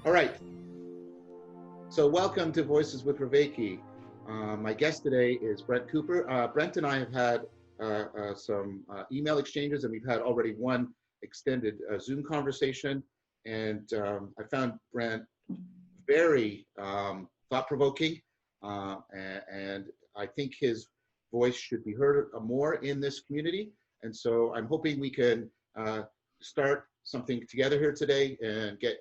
All right. So welcome to Voices with Vervaeke. My guest today is Brent Cooper. Brent and I have had some email exchanges, and we've had already one extended Zoom conversation. And I found Brent very thought-provoking, and I think his voice should be heard more in this community. And so I'm hoping we can start something together here today and get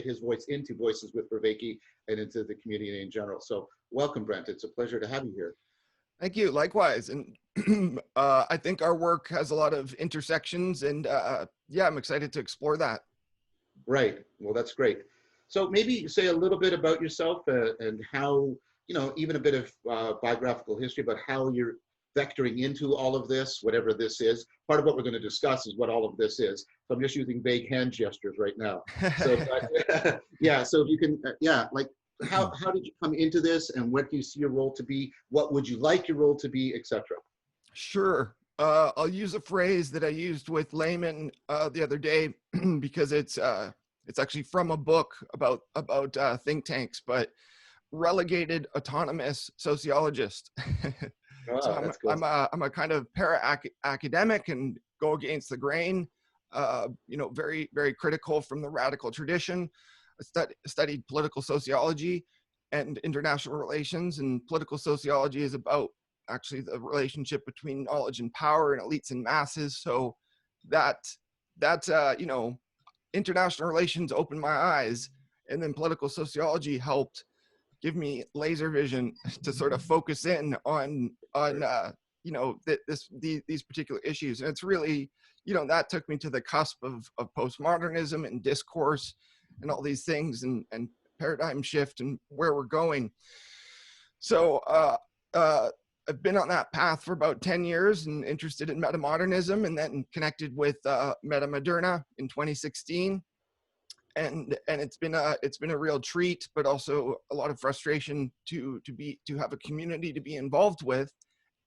his voice into Voices with Vervaeke and into the community in general. So welcome, Brent. It's a pleasure to have you here. Thank you. Likewise. And I think our work has a lot of intersections, and yeah, I'm excited to explore that. Right. Well, that's great. So maybe say a little bit about yourself and how, even a bit of biographical history about how you're vectoring into all of this, whatever this is. Part of what we're going to discuss is what all of this is. So I'm just using vague hand gestures right now. So yeah, so if you can, like how did you come into this, and what do you see your role to be? What would you like your role to be, etc.? Sure. I'll use a phrase that I used with Layman the other day because it's actually from a book about think tanks, but relegated autonomous sociologist. Oh, So that's cool. I'm a kind of para-academic and go against the grain, very, very critical from the radical tradition. I studied political sociology and international relations, and political sociology is about actually the relationship between knowledge and power and elites and masses. So that international relations opened my eyes, and then political sociology helped give me laser vision to sort of focus in on these particular issues. And it's really, that took me to the cusp of postmodernism and discourse and all these things, and paradigm shift and where we're going. So I've been on that path for about 10 years and interested in metamodernism, and then connected with Metamoderna in 2016. And it's been a real treat, but also a lot of frustration to have a community to be involved with,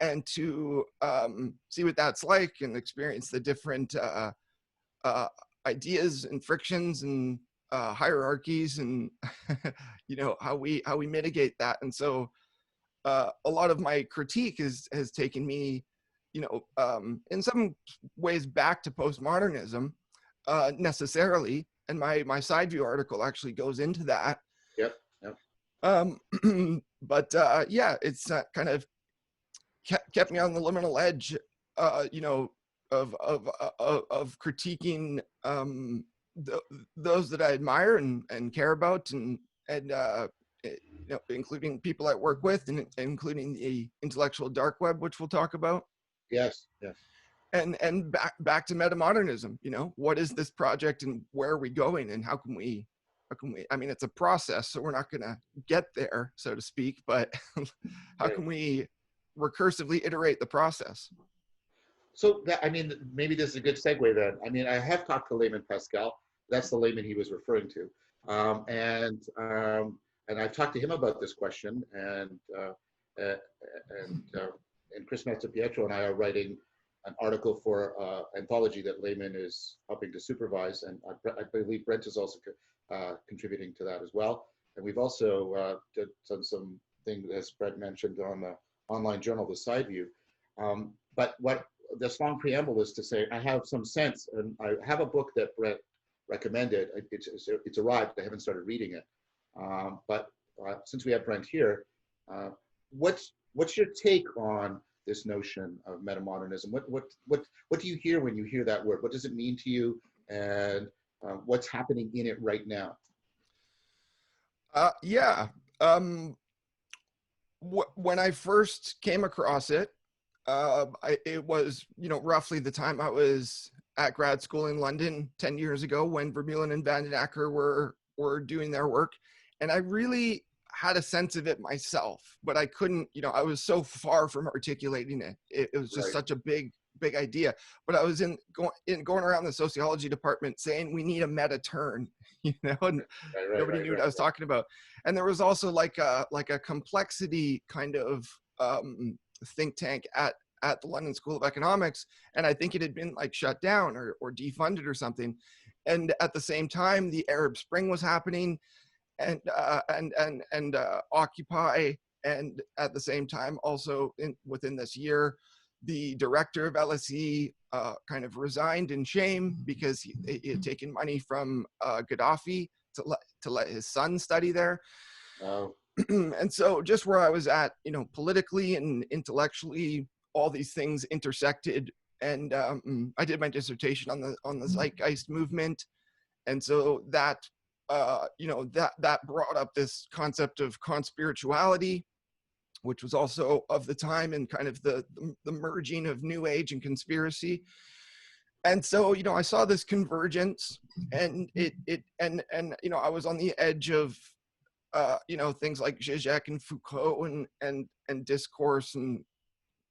and to see what that's like and experience the different ideas and frictions and hierarchies, and how we mitigate that. And so a lot of my critique has taken me, in some ways back to postmodernism, necessarily. And my side view article actually goes into that. Yep. But yeah, it's kind of kept me on the liminal edge, of critiquing those that I admire and care about, and including people I work with, and including the intellectual dark web, which we'll talk about. Yes. And back to metamodernism, what is this project and where are we going, and how can we, I mean, it's a process, so we're not going to get there, so to speak, but how can we recursively iterate the process? So maybe this is a good segue then. I have talked to Layman Pascal. That's the Layman he was referring to. And I've talked to him about this question, and Chris Pietro and I are writing an article for anthology that Layman is helping to supervise, and I believe Brent is also contributing to that as well. And we've also done some things, as Brent mentioned, on the online journal, The Side View. But what this long preamble is to say, I have some sense, and I have a book that Brent recommended. It's arrived. I haven't started reading it. But since we have Brent here, what's your take on this notion of metamodernism? What do you hear when you hear that word? What does it mean to you, and what's happening in it right now? When I first came across it, it was roughly the time I was at grad school in London 10 years ago, when Vermeulen and Van den Akker were doing their work, and I really had a sense of it myself, but I couldn't, I was so far from articulating it. It was just such a big idea. But I was going around the sociology department saying we need a meta turn, and nobody knew what I was talking about. And there was also like a complexity kind of think tank at the London School of Economics, and I think it had been like shut down or defunded or something. And at the same time, the Arab Spring was happening, and Occupy, and at the same time, also within this year, the director of LSE kind of resigned in shame because he had taken money from Gaddafi to let his son study there. Oh. And so just where I was at, you know, politically and intellectually, all these things intersected. And I did my dissertation on the zeitgeist movement. And so that, you know, that brought up this concept of conspirituality, which was also of the time, and kind of the merging of New Age and conspiracy. And so, you know, I saw this convergence, and and you know, I was on the edge of you know, things like Zizek and Foucault and discourse, and,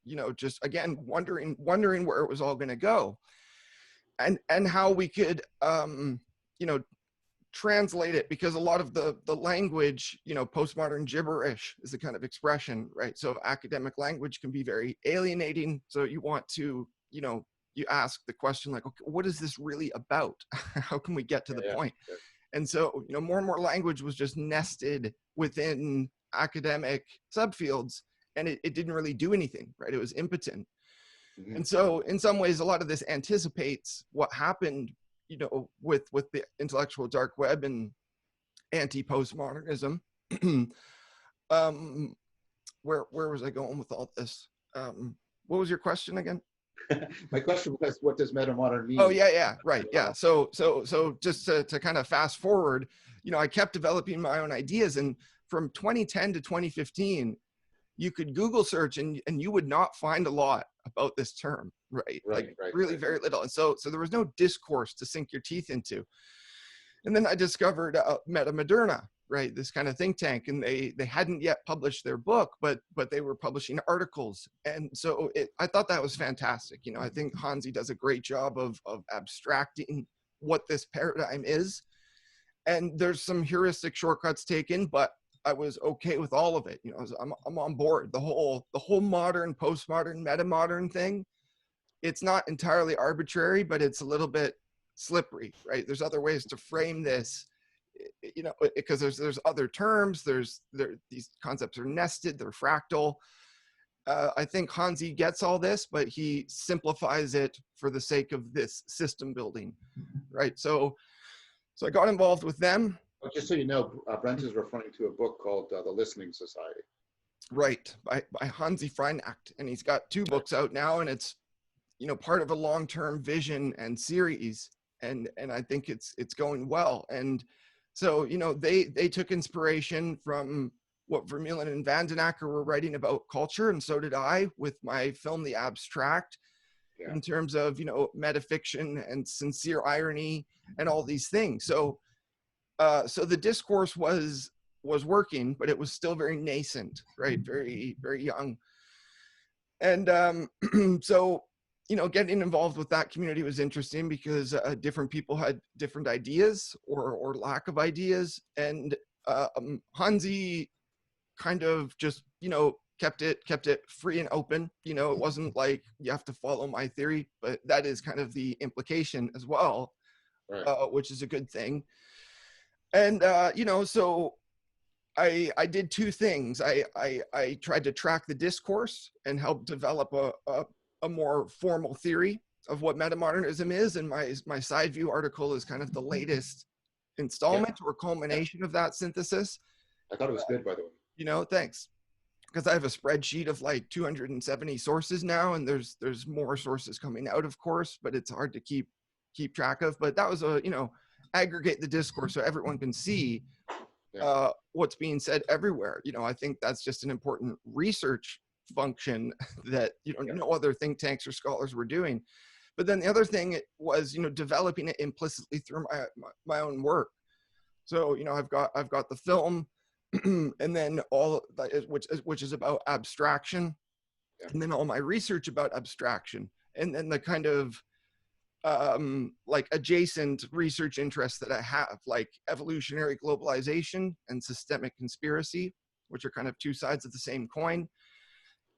you know, just again wondering where it was all going to go, and how we could you know, translate it, because a lot of the language, you know, postmodern gibberish is the kind of expression, right? So academic language can be very alienating. So you want to, you know, you ask the question like, okay, what is this really about? How can we get to the point? And so, you know, more and more language was just nested within academic subfields, and it didn't really do anything, right? It was impotent. Mm-hmm. And so in some ways, a lot of this anticipates what happened, you know, with the intellectual dark web and anti-postmodernism. Where was I going with all this? What was your question again? My question was, what does metamodern mean? Oh yeah, right, yeah. So just to kind of fast forward, you know, I kept developing my own ideas, and from 2010 to 2015, you could Google search and you would not find a lot about this term, right? Really very little. And so there was no discourse to sink your teeth into. And then I discovered Metamoderna, right? This kind of think tank, and they hadn't yet published their book, but they were publishing articles. And so I thought that was fantastic. You know, I think Hansi does a great job of abstracting what this paradigm is. And there's some heuristic shortcuts taken, but I was okay with all of it. You know, I'm on board. The whole modern, postmodern, metamodern thing, it's not entirely arbitrary, but it's a little bit slippery, right? There's other ways to frame this, you know, because there's other terms, these concepts are nested, they're fractal. I think Hansi gets all this, but he simplifies it for the sake of this system building, right? So I got involved with them. Well, just so you know, Brent is referring to a book called The Listening Society. Right, by Hansi Freinacht, and he's got 2 books out now, and it's, you know, part of a long-term vision and series, and I think it's going well. And so, you know, they took inspiration from what Vermeulen and Vandenacker were writing about culture, and so did I with my film The Abstract, in terms of, you know, metafiction and sincere irony and all these things. So the discourse was working, but it was still very nascent, right? Very, very young. And so, you know, getting involved with that community was interesting because different people had different ideas or lack of ideas. And Hansi kind of just, you know, kept it free and open. You know, it wasn't like you have to follow my theory, but that is kind of the implication as well, right. Which is a good thing. And, you know, so I did 2 things. I tried to track the discourse and help develop a more formal theory of what metamodernism is. And my side view article is kind of the latest installment or culmination of that synthesis. I thought it was good, by the way. You know, thanks. Because I have a spreadsheet of like 270 sources now, and there's more sources coming out, of course, but it's hard to keep track of. But that was you know, aggregate the discourse so everyone can see what's being said everywhere. You know, I think that's just an important research function that, you know, no other think tanks or scholars were doing. But then the other thing was, you know, developing it implicitly through my own work. So, you know, I've got the film, and then all that, which is about abstraction, and then all my research about abstraction, and then the kind of like adjacent research interests that I have, like evolutionary globalization and systemic conspiracy, which are kind of 2 sides of the same coin.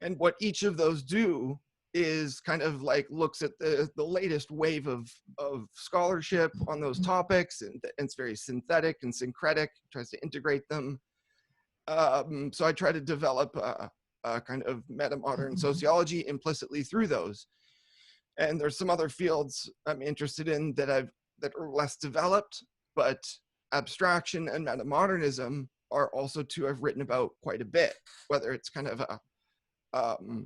And what each of those do is kind of like looks at the latest wave of scholarship on those topics, and it's very synthetic and syncretic, tries to integrate them. So I try to develop a kind of meta-modern sociology implicitly through those. And there's some other fields I'm interested in that are less developed, but abstraction and metamodernism are also two I've written about quite a bit, whether it's kind of a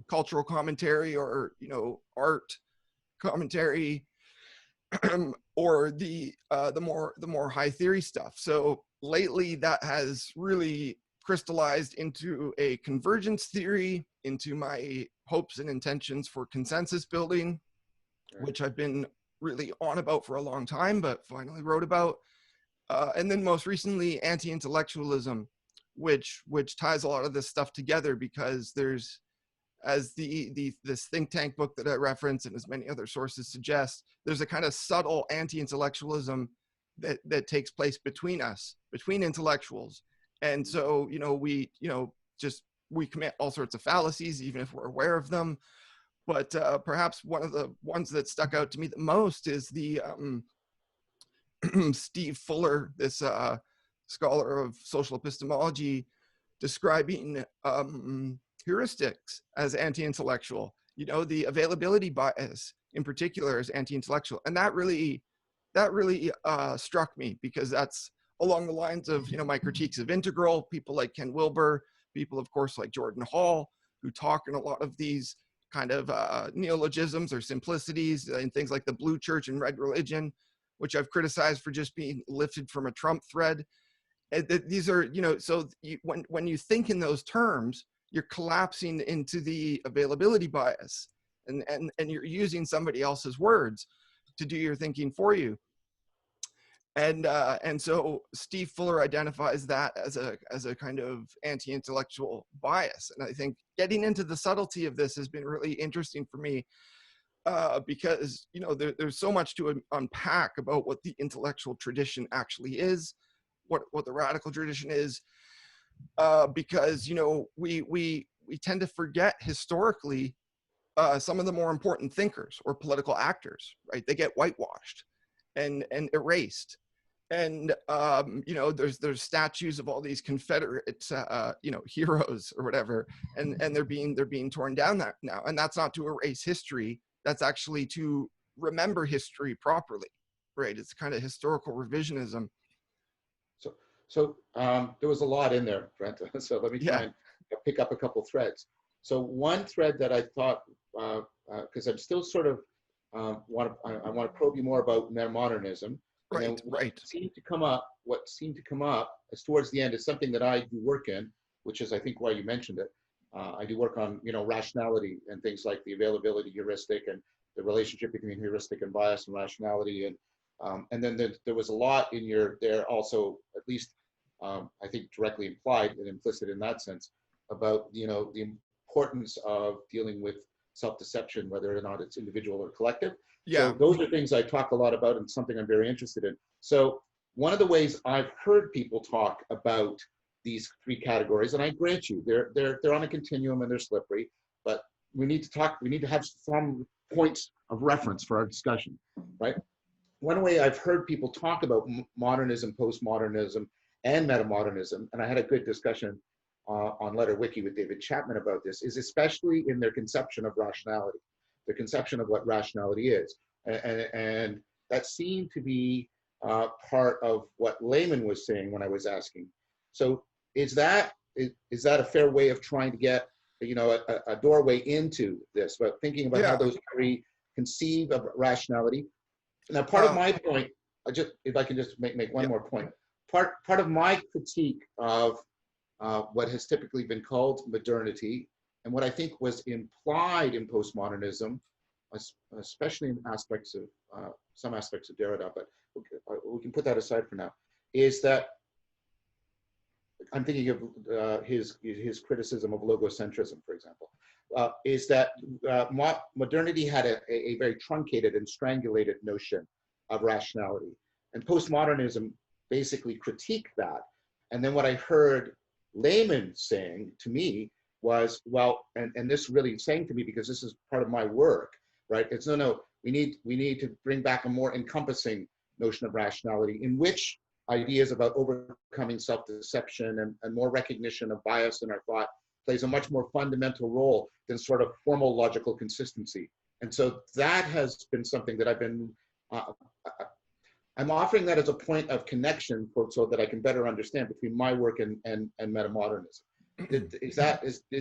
cultural commentary or, you know, art commentary, or the more high theory stuff. So lately that has really crystallized into a convergence theory, into my hopes and intentions for consensus building, which I've been really on about for a long time, but finally wrote about. And then most recently, anti-intellectualism, which ties a lot of this stuff together, because there's, as this think tank book that I reference and as many other sources suggest, there's a kind of subtle anti-intellectualism that takes place between us, between intellectuals. And so, you know, we commit all sorts of fallacies, even if we're aware of them. But perhaps one of the ones that stuck out to me the most is the Steve Fuller, this scholar of social epistemology, describing heuristics as anti-intellectual. You know, the availability bias in particular is anti-intellectual, and that really struck me, because that's along the lines of, you know, my critiques of integral, people like Ken Wilber, people of course like Jordan Hall, who talk in a lot of these kind of neologisms or simplicities and things like the blue church and red religion, which I've criticized for just being lifted from a Trump thread. These are, you know, so when you think in those terms, you're collapsing into the availability bias, and you're using somebody else's words to do your thinking for you. And so Steve Fuller identifies that as a kind of anti-intellectual bias. And I think getting into the subtlety of this has been really interesting for me, because, you know, there's so much to unpack about what the intellectual tradition actually is, what the radical tradition is, because, you know, we tend to forget historically some of the more important thinkers or political actors, right? They get whitewashed and erased. And you know, there's statues of all these Confederate you know, heroes or whatever, and they're being torn down now. And that's not to erase history. That's actually to remember history properly, right? It's kind of historical revisionism. So there was a lot in there, Brent. So let me try and pick up a couple threads. So one thread that I thought, because I'm still sort of I want to probe you more about metamodernism. And what seemed to come up as towards the end is something that I do work in, which is, I think, why you mentioned it. I do work on, you know, rationality and things like the availability heuristic and the relationship between heuristic and bias and rationality. And then there was a lot in there also, at least I think directly implied and implicit in that sense, about, you know, the importance of dealing with self-deception, whether or not it's individual or collective. Yeah. So those are things I talk a lot about and something I'm very interested in. So one of the ways I've heard people talk about these three categories, and I grant you, they're on a continuum and they're slippery, but we need to have some points of reference for our discussion, right? One way I've heard people talk about modernism, postmodernism, and metamodernism, and I had a good discussion on Vervaeke with David Chapman about this, is especially in their conception of rationality, their conception of what rationality is. And that seemed to be part of what Layman was saying when I was asking. So is that a fair way of trying to get, you know, a doorway into this, but thinking about how those three conceive of rationality? Now, part of my point, if I can just make one more point, part of my critique of what has typically been called modernity, and what I think was implied in postmodernism, especially in aspects of some aspects of Derrida, but we can put that aside for now, is that I'm thinking of his criticism of logocentrism, for example, is that modernity had a very truncated and strangulated notion of rationality, and postmodernism basically critiqued that. And then what I heard Layman saying to me was, well, and this really saying to me, because this is part of my work, right? It's no, we need to bring back a more encompassing notion of rationality, in which ideas about overcoming self-deception and more recognition of bias in our thought plays a much more fundamental role than sort of formal logical consistency. And so that has been something that I've been, I'm offering that as a point of connection so that I can better understand between my work and metamodernism. Is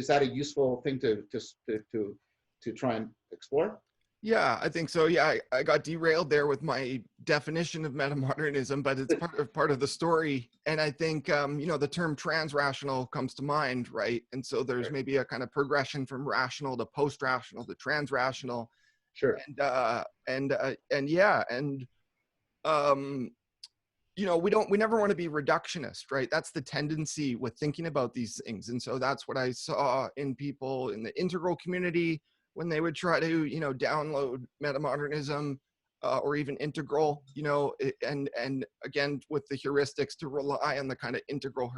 that a useful thing to try and explore? Yeah, I think so. Yeah, I got derailed there with my definition of metamodernism, but it's part of the story. And I think the term transrational comes to mind, right? And so there's maybe a kind of progression from rational to post-rational to transrational. Sure. We never want to be reductionist, right? That's the tendency with thinking about these things. And so that's what I saw in people in the integral community when they would try to, download metamodernism or even integral, and again, with the heuristics, to rely on the kind of integral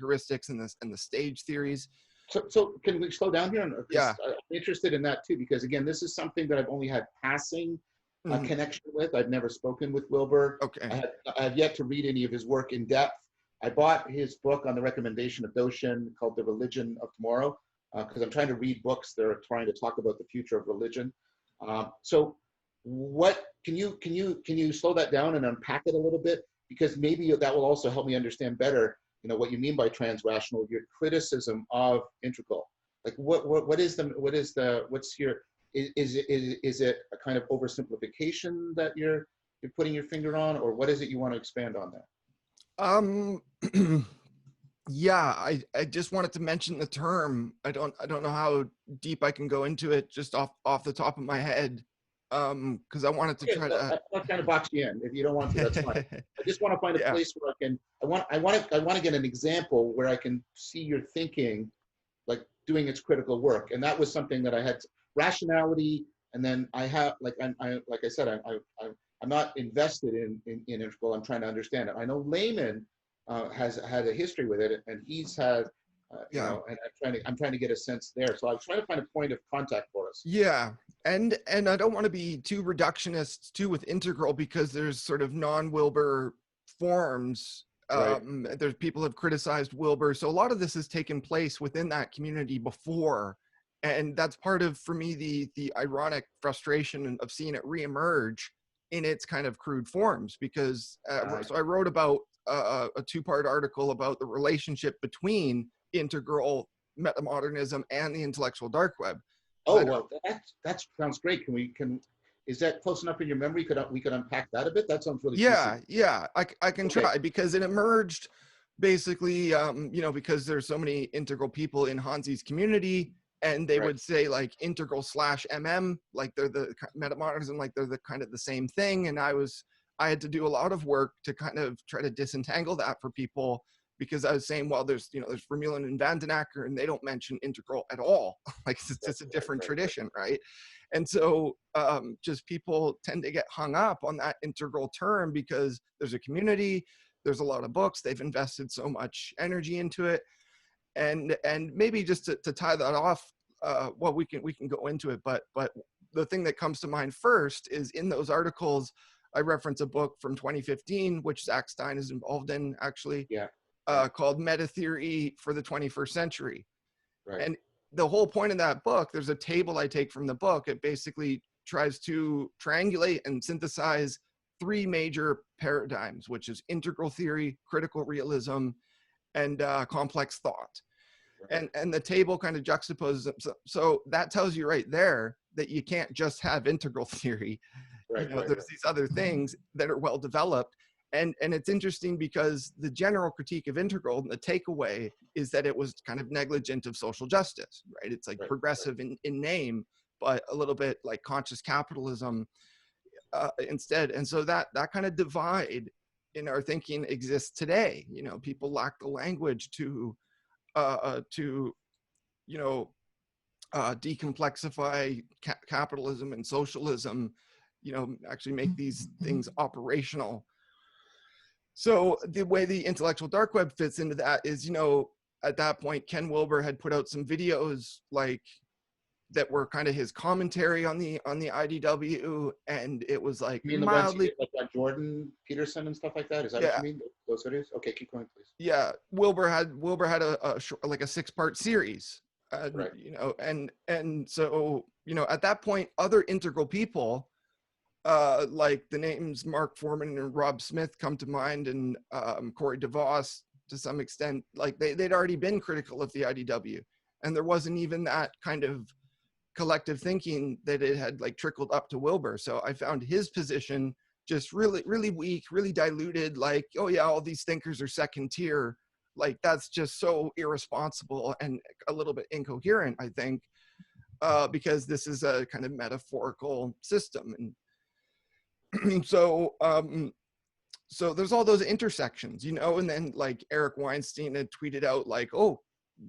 heuristics and the stage theories. So can we slow down here? Yeah. I'm interested in that too, because again, this is something that I've only had passing connection with. I've never spoken with Wilber. Okay. I have yet to read any of his work in depth. I bought his book on the recommendation of Doshin called The Religion of Tomorrow, because I'm trying to read books that are trying to talk about the future of religion. So what can you slow that down and unpack it a little bit? Because maybe that will also help me understand better, what you mean by transrational, your criticism of integral. Like what's your, is it a kind of oversimplification that you're putting your finger on, or what is it you want to expand on there? Yeah, I just wanted to mention the term. I don't know how deep I can go into it just off the top of my head, because I wanted to try to. I'm not trying to box you in. If you don't want to, that's fine. I just want to find a place where I want to get an example where I can see your thinking, like doing its critical work. And that was something that I had rationality, and then I have like I said, I'm not invested in integral. I'm trying to understand it. I know Layman has had a history with it, and he's had, and I'm trying to get a sense there. So I'm trying to find a point of contact for us. Yeah, and I don't want to be too reductionist too with integral, because there's sort of non-Wilber forms. Right. There's people have criticized Wilber, so a lot of this has taken place within that community before, and that's part of, for me, the ironic frustration of seeing it reemerge in its kind of crude forms, because so I wrote about a two-part article about the relationship between integral metamodernism and the intellectual dark web. Oh, well, that sounds great. Is that close enough in your memory? We could unpack that a bit. That sounds really juicy. Yeah, I can try, because it emerged basically, because there's so many integral people in Hansi's community, and they would say like integral /MM, like they're the metamodernism, like they're the kind of the same thing. And I had to do a lot of work to kind of try to disentangle that for people, because I was saying, well, there's Vermeulen and Vandenacker, and they don't mention integral at all. Like it's just a different tradition, right? And so just people tend to get hung up on that integral term because there's a community, there's a lot of books, they've invested so much energy into it. And maybe just to tie that off, well, we can go into it, but the thing that comes to mind first is, in those articles, I reference a book from 2015, which Zach Stein is involved in, actually, called Meta Theory for the 21st Century. Right. And the whole point of that book, there's a table I take from the book. It basically tries to triangulate and synthesize three major paradigms, which is integral theory, critical realism, and complex thought. Right. And the table kind of juxtaposes them. So that tells you right there that you can't just have integral theory. Right, there's these other things that are well developed. And it's interesting because the general critique of integral, the takeaway, is that it was kind of negligent of social justice, right? It's like progressive in name, but a little bit like conscious capitalism instead. And so that kind of divide in our thinking exists today. People lack the language to decomplexify capitalism and socialism, actually make these things operational. So the way the intellectual dark web fits into that is, at that point, Ken Wilber had put out some videos like that were kind of his commentary on the IDW, and it was like You mean the ones he mildly, did, like on Jordan Peterson and stuff like that? Is that what yeah, you mean? Those videos? Okay, keep going, please. yeah. Wilber had like a 6-part series, Right. you know, and so, you know, at that point, other integral people, like the names Mark Foreman and Rob Smith come to mind, and Corey DeVos to some extent, like they'd already been critical of the IDW, and there wasn't even that kind of collective thinking that it had like trickled up to Wilbur. So I found his position just really, really weak, really diluted. Like, oh yeah, all these thinkers are second tier. Like that's just so irresponsible and a little bit incoherent, I think, because this is a kind of metaphorical system. And so there's all those intersections, you know, and then like Eric Weinstein had tweeted out like, oh,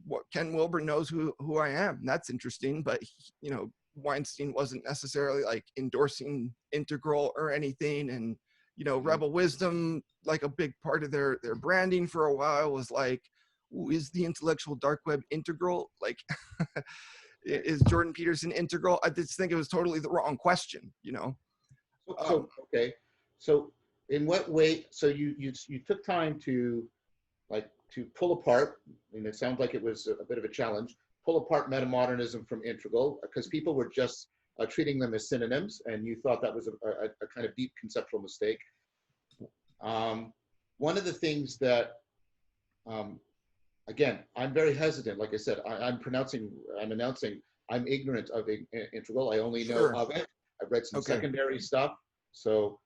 what, Ken Wilber knows who I am. That's interesting. But, you know, Weinstein wasn't necessarily like endorsing Integral or anything. And, you know, Rebel Wisdom, like a big part of their branding for a while was like, ooh, is the intellectual dark web integral? Like, is Jordan Peterson integral? I just think it was totally the wrong question, you know? Okay. So in what way, so you took time to like to pull apart, and it sounds like it was a bit of a challenge, pull apart metamodernism from integral, because people were just treating them as synonyms, and you thought that was a kind of deep conceptual mistake. One of the things that, again, I'm very hesitant, like I said, I'm announcing I'm ignorant of integral. I only know of it. I've read some secondary stuff, so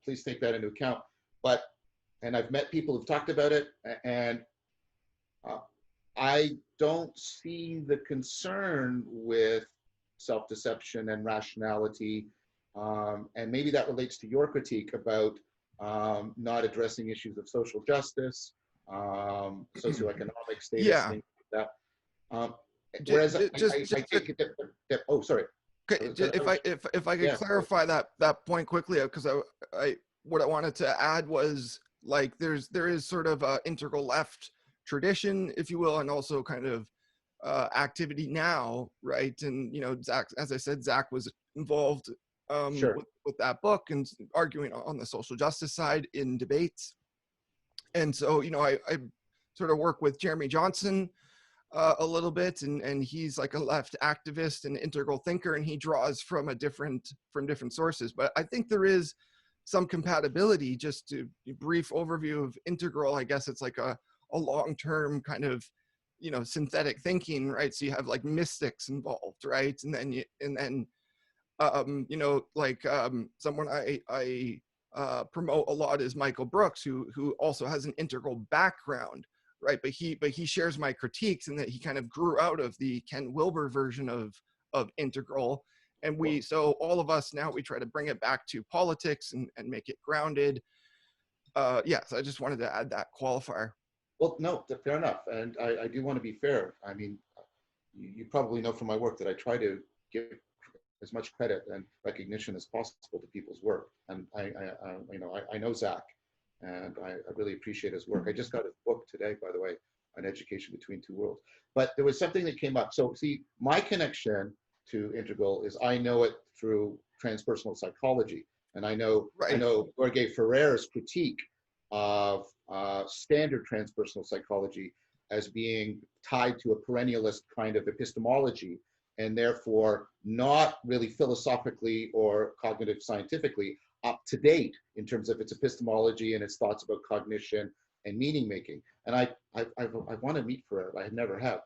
please take that into account. And I've met people who've talked about it, and I don't see the concern with self-deception and rationality, and maybe that relates to your critique about not addressing issues of social justice, socioeconomic status, things like that. Whereas oh, sorry. If I could clarify that point quickly, because I what I wanted to add was like there is sort of a integral left tradition, if you will, and also kind of activity now, right? And you know, Zach, as I said, Zach was involved with that book and arguing on the social justice side in debates. And so, you know, I sort of work with Jeremy Johnson a little bit, and he's like a left activist and integral thinker, and he draws from different sources. But I think there is some compatibility. Just to brief overview of integral, I guess it's like a long-term kind of, you know, synthetic thinking, right? So you have like mystics involved, right? And then you know, like someone I promote a lot is Michael Brooks, who also has an integral background, right? But he shares my critiques, and that he kind of grew out of the Ken Wilber version of integral. And so all of us now, we try to bring it back to politics and make it grounded. Yes, I just wanted to add that qualifier. Well, no, fair enough. And I do want to be fair. I mean, you probably know from my work that I try to give as much credit and recognition as possible to people's work. And I know Zach, and I really appreciate his work. I just got his book today, by the way, on Education Between Two Worlds. But there was something that came up. So see, my connection to integral is I know it through transpersonal psychology. And I know Jorge Ferrer's critique of standard transpersonal psychology as being tied to a perennialist kind of epistemology, and therefore not really philosophically or cognitive scientifically up to date in terms of its epistemology and its thoughts about cognition and meaning making. And I want to meet Ferrer. I never have.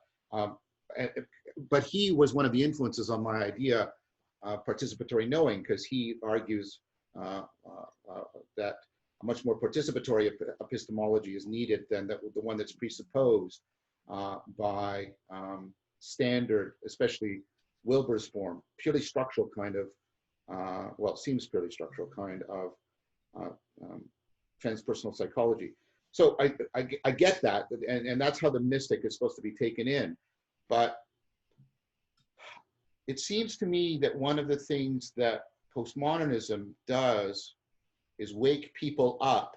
But he was one of the influences on my idea, participatory knowing, because he argues that a much more participatory epistemology is needed than the one that's presupposed by standard, especially Wilber's form, purely structural kind of, well, it seems purely structural kind of transpersonal psychology. So I get that, and that's how the mystic is supposed to be taken in. But it seems to me that one of the things that postmodernism does is wake people up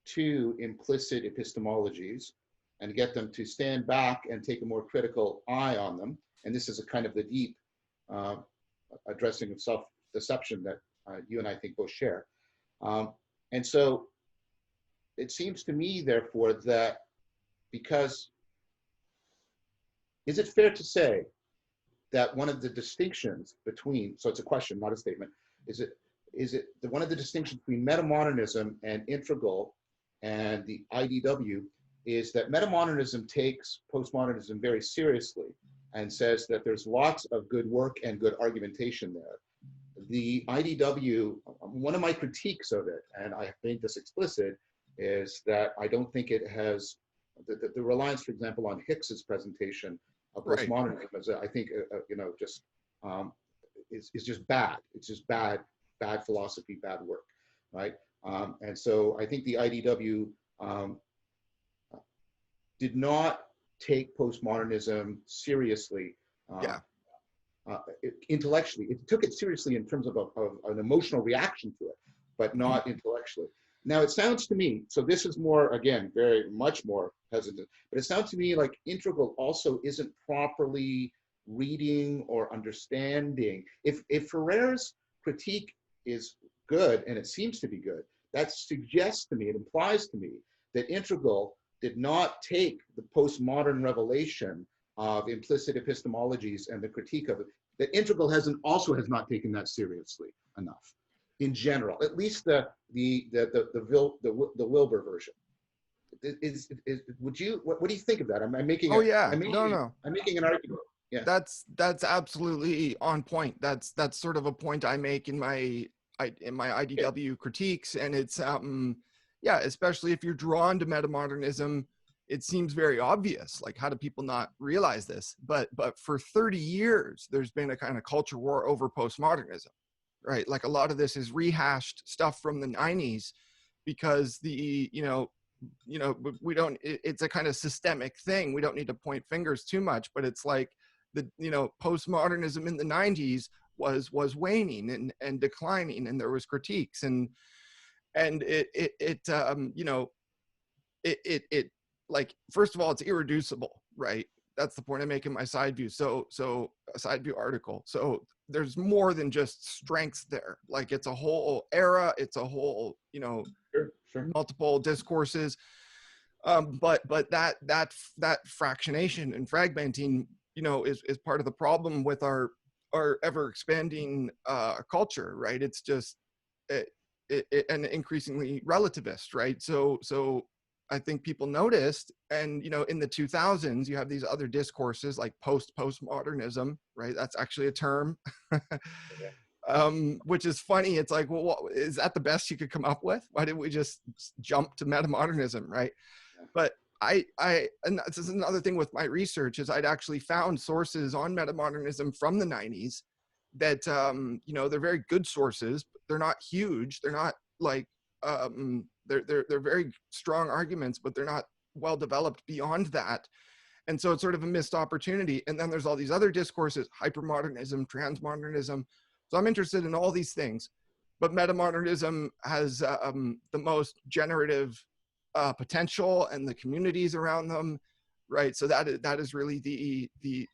to implicit epistemologies and get them to stand back and take a more critical eye on them. And this is a kind of the deep addressing of self-deception that you and I think both share. And so it seems to me, therefore, that because, is it fair to say that one of the distinctions between, so it's a question, not a statement, is it one of the distinctions between metamodernism and integral and the IDW is that metamodernism takes postmodernism very seriously and says that there's lots of good work and good argumentation there. The IDW, one of my critiques of it, and I have made this explicit, is that I don't think it has, the reliance, for example, on Hicks's presentation of postmodernism, right, I think, just is just bad. It's just bad philosophy, bad work, right? And so I think the IDW did not take postmodernism seriously intellectually. It took it seriously in terms of an emotional reaction to it, but not intellectually. Now it sounds to me, so this is more, again, very much more hesitant, but it sounds to me like integral also isn't properly reading or understanding. If Ferrer's critique is good, and it seems to be good, that suggests to me, it implies to me that integral did not take the postmodern revelation of implicit epistemologies and the critique of it, that integral has not taken that seriously enough in general, at least the Wilbur version. What do you think of that? I'm making I'm making an argument. Yeah. That's absolutely on point. That's sort of a point I make in my IDW critiques, and it's especially if you're drawn to metamodernism, it seems very obvious. Like, how do people not realize this? But for 30 years, there's been a kind of culture war over postmodernism, right? Like, a lot of this is rehashed stuff from the 90s because we don't, it's a kind of systemic thing. We don't need to point fingers too much, but it's like postmodernism in the 90s was waning and declining, and there was critiques, and it like, first of all, it's irreducible, right? That's the point I make in my side view. So a side view article. So there's more than just strengths there. Like, it's a whole era, it's a whole, Sure. multiple discourses. But that fractionation and fragmenting, is part of the problem with our ever expanding culture, right? It's just and increasingly relativist, right? So I think people noticed, and in the 2000s, you have these other discourses like postmodernism, right? That's actually a term. Which is funny. It's like, well, is that the best you could come up with? Why didn't we just jump to metamodernism, right? But and this is another thing with my research, is I'd actually found sources on metamodernism from the 90s that, they're very good sources, but they're not huge. They're not like, they're very strong arguments, but they're not well developed beyond that. And so it's sort of a missed opportunity. And then there's all these other discourses, hypermodernism, transmodernism. So I'm interested in all these things, but metamodernism has the most generative potential, and the communities around them, right? So that is really the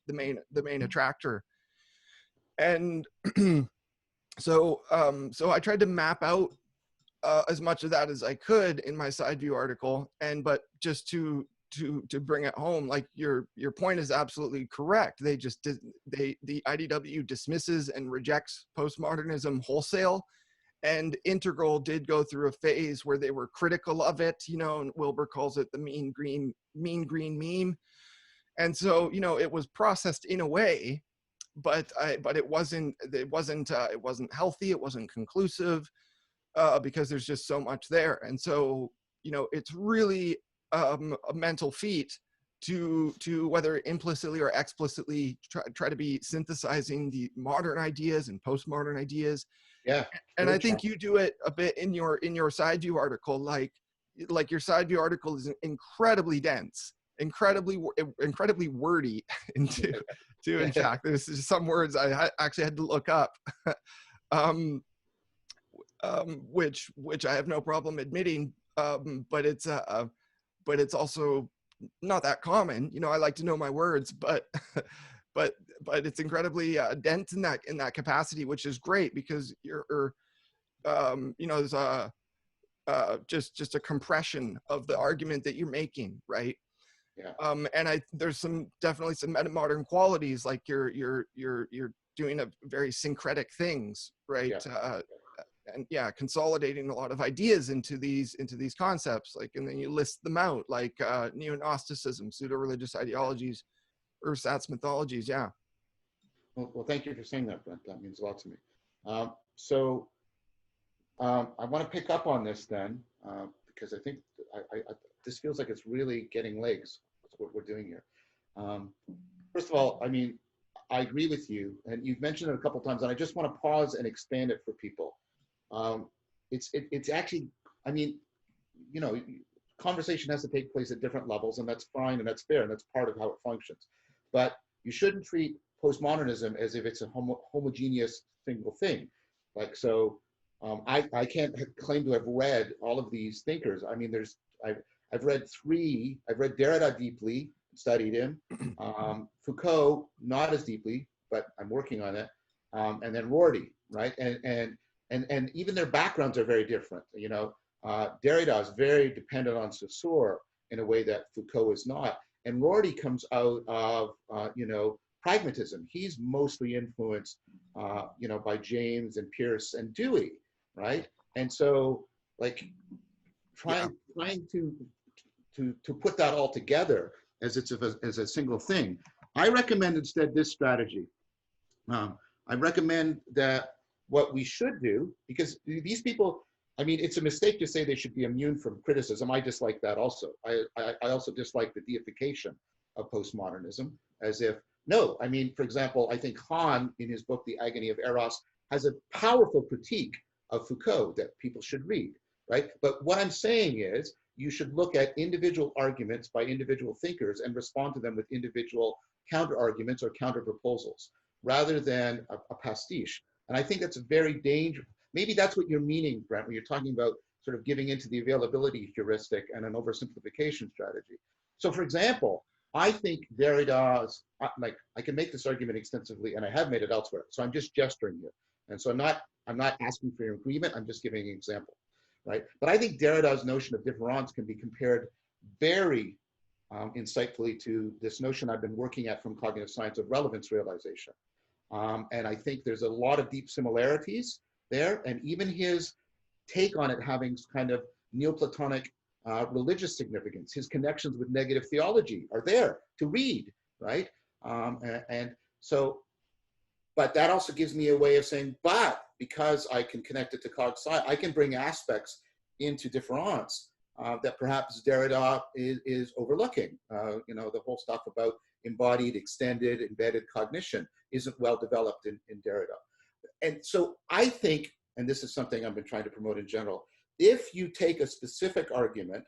main attractor. And so I tried to map out as much of that as I could in my side view article, but just to bring it home, like, your point is absolutely correct. The IDW dismisses and rejects postmodernism wholesale, and integral did go through a phase where they were critical of it, and Wilbur calls it the mean green meme. And so, it was processed in a way, but it wasn't healthy. It wasn't conclusive, because there's just so much there. And so, it's really a mental feat to whether implicitly or explicitly try to be synthesizing the modern ideas and postmodern ideas. Yeah. And I think you do it a bit in your side view article. Like your side view article is incredibly dense, incredibly wordy, in fact, there's just some words I actually had to look up, which I have no problem admitting, but it's also not that common. You know, I like to know my words, but but it's incredibly dense in that capacity, which is great because you're you know, there's a just a compression of the argument that you're making, right? Yeah. And there's definitely some meta-modern qualities, like you're doing a very syncretic things, right? Yeah. And yeah, consolidating a lot of ideas into these concepts, like, and then you list them out, like neo-Gnosticism, pseudo-religious ideologies, ersatz mythologies. Yeah. Well, thank you for saying that, Brent. That means a lot to me. I want to pick up on this then, because I think this feels like it's really getting legs. That's what we're doing here. First of all, I mean, I agree with you, and you've mentioned it a couple of times, and I just want to pause and expand it for people. It's actually, I mean, you know, conversation has to take place at different levels, and that's fine, and that's fair, and that's part of how it functions. But you shouldn't treat postmodernism as if it's a homogeneous single thing. Like, so I can't claim to have read all of these thinkers. I mean, I've read three. I've read Derrida deeply, studied him. Foucault, not as deeply, but I'm working on it. And then Rorty, right? And even their backgrounds are very different. You know, Derrida is very dependent on Saussure in a way that Foucault is not. And Rorty comes out of, you know, pragmatism. He's mostly influenced, you know, by James and Peirce and Dewey, right? And so, like, trying to put that all together as a single thing. I recommend instead this strategy. I recommend that what we should do, because these people, I mean, it's a mistake to say they should be immune from criticism. I dislike that also. I also dislike the deification of postmodernism, as if, no, I mean, for example, I think Hahn, in his book, The Agony of Eros, has a powerful critique of Foucault that people should read, right? But what I'm saying is, you should look at individual arguments by individual thinkers and respond to them with individual counter arguments or counter proposals, rather than a pastiche. And I think that's a very dangerous, maybe that's what you're meaning, Brent, when you're talking about sort of giving into the availability heuristic and an oversimplification strategy. So for example, I think Derrida's, like, I can make this argument extensively, and I have made it elsewhere. So I'm just gesturing here. And so I'm not asking for your agreement, I'm just giving an example, right? But I think Derrida's notion of difference can be compared very insightfully to this notion I've been working at from cognitive science of relevance realization. And I think there's a lot of deep similarities there, and even his take on it having kind of Neoplatonic religious significance, his connections with negative theology are there to read, right? And so, but that also gives me a way of saying, but because I can connect it to cog sci, I can bring aspects into difference that perhaps Derrida is overlooking. You know, the whole stuff about embodied, extended, embedded cognition isn't well developed in Derrida. And so I think, and this is something I've been trying to promote in general, if you take a specific argument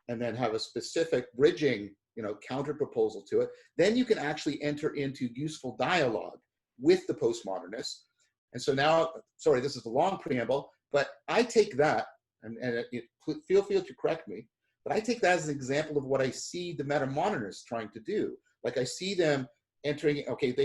and then have a specific bridging, you know, counter proposal to it, then you can actually enter into useful dialogue with the postmodernists. And so now, sorry, this is a long preamble, but I take that, and feel free to correct me, but I take that as an example of what I see the metamodernists trying to do. Like, I see them entering, okay,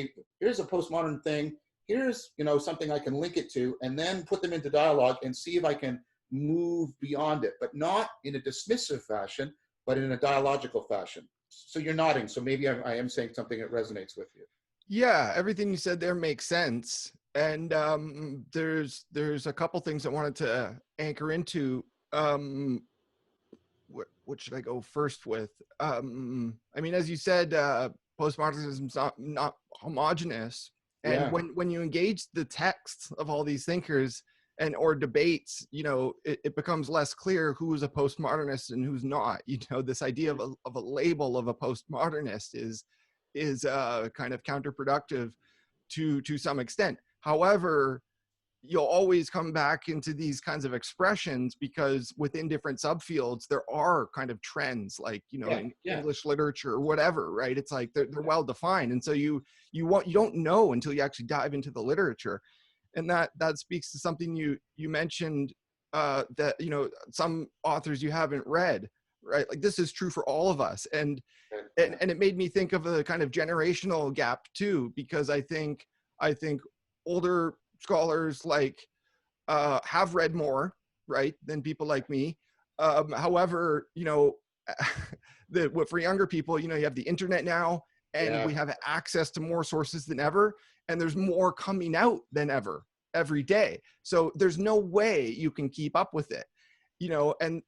here's a postmodern thing, here's, you know, something I can link it to, and then put them into dialogue and see if I can move beyond it, but not in a dismissive fashion, but in a dialogical fashion. So you're nodding, so maybe I am saying something that resonates with you. Yeah, everything you said there makes sense. And there's a couple things I wanted to anchor into. What should I go first with? I mean, as you said, postmodernism is not homogenous. And Yeah. when you engage the texts of all these thinkers or debates, you know, it becomes less clear who's a postmodernist and who's not. You know, this idea of a label of a postmodernist is kind of counterproductive to some extent. However, you'll always come back into these kinds of expressions because within different subfields there are kind of trends, like, you know, in English literature or whatever, right? It's like they're well defined, and so you don't know until you actually dive into the literature. And that speaks to something you mentioned, that, you know, some authors you haven't read. right? Like this is true for all of us. And it made me think of a kind of generational gap too, because I think older scholars like have read more, right, than people like me. However, you know, for younger people, you know, you have the internet now, and we have access to more sources than ever, and there's more coming out than ever every day. So there's no way you can keep up with it, you know, and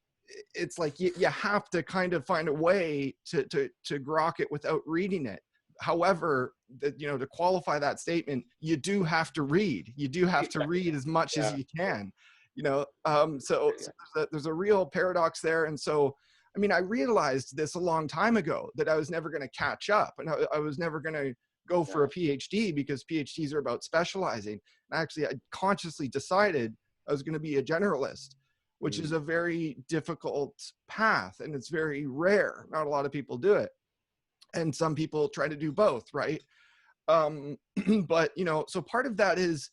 it's like you have to kind of find a way to grok it without reading it. However, you know, to qualify that statement, you do have to read. You do have to read as much as you can, you know. So there's a real paradox there. And so, I mean, I realized this a long time ago that I was never going to catch up, and I was never going to go for a PhD, because PhDs are about specializing. And actually, I consciously decided I was going to be a generalist, which is a very difficult path, and it's very rare. Not a lot of people do it. And some people try to do both, right? But, you know, so part of that is,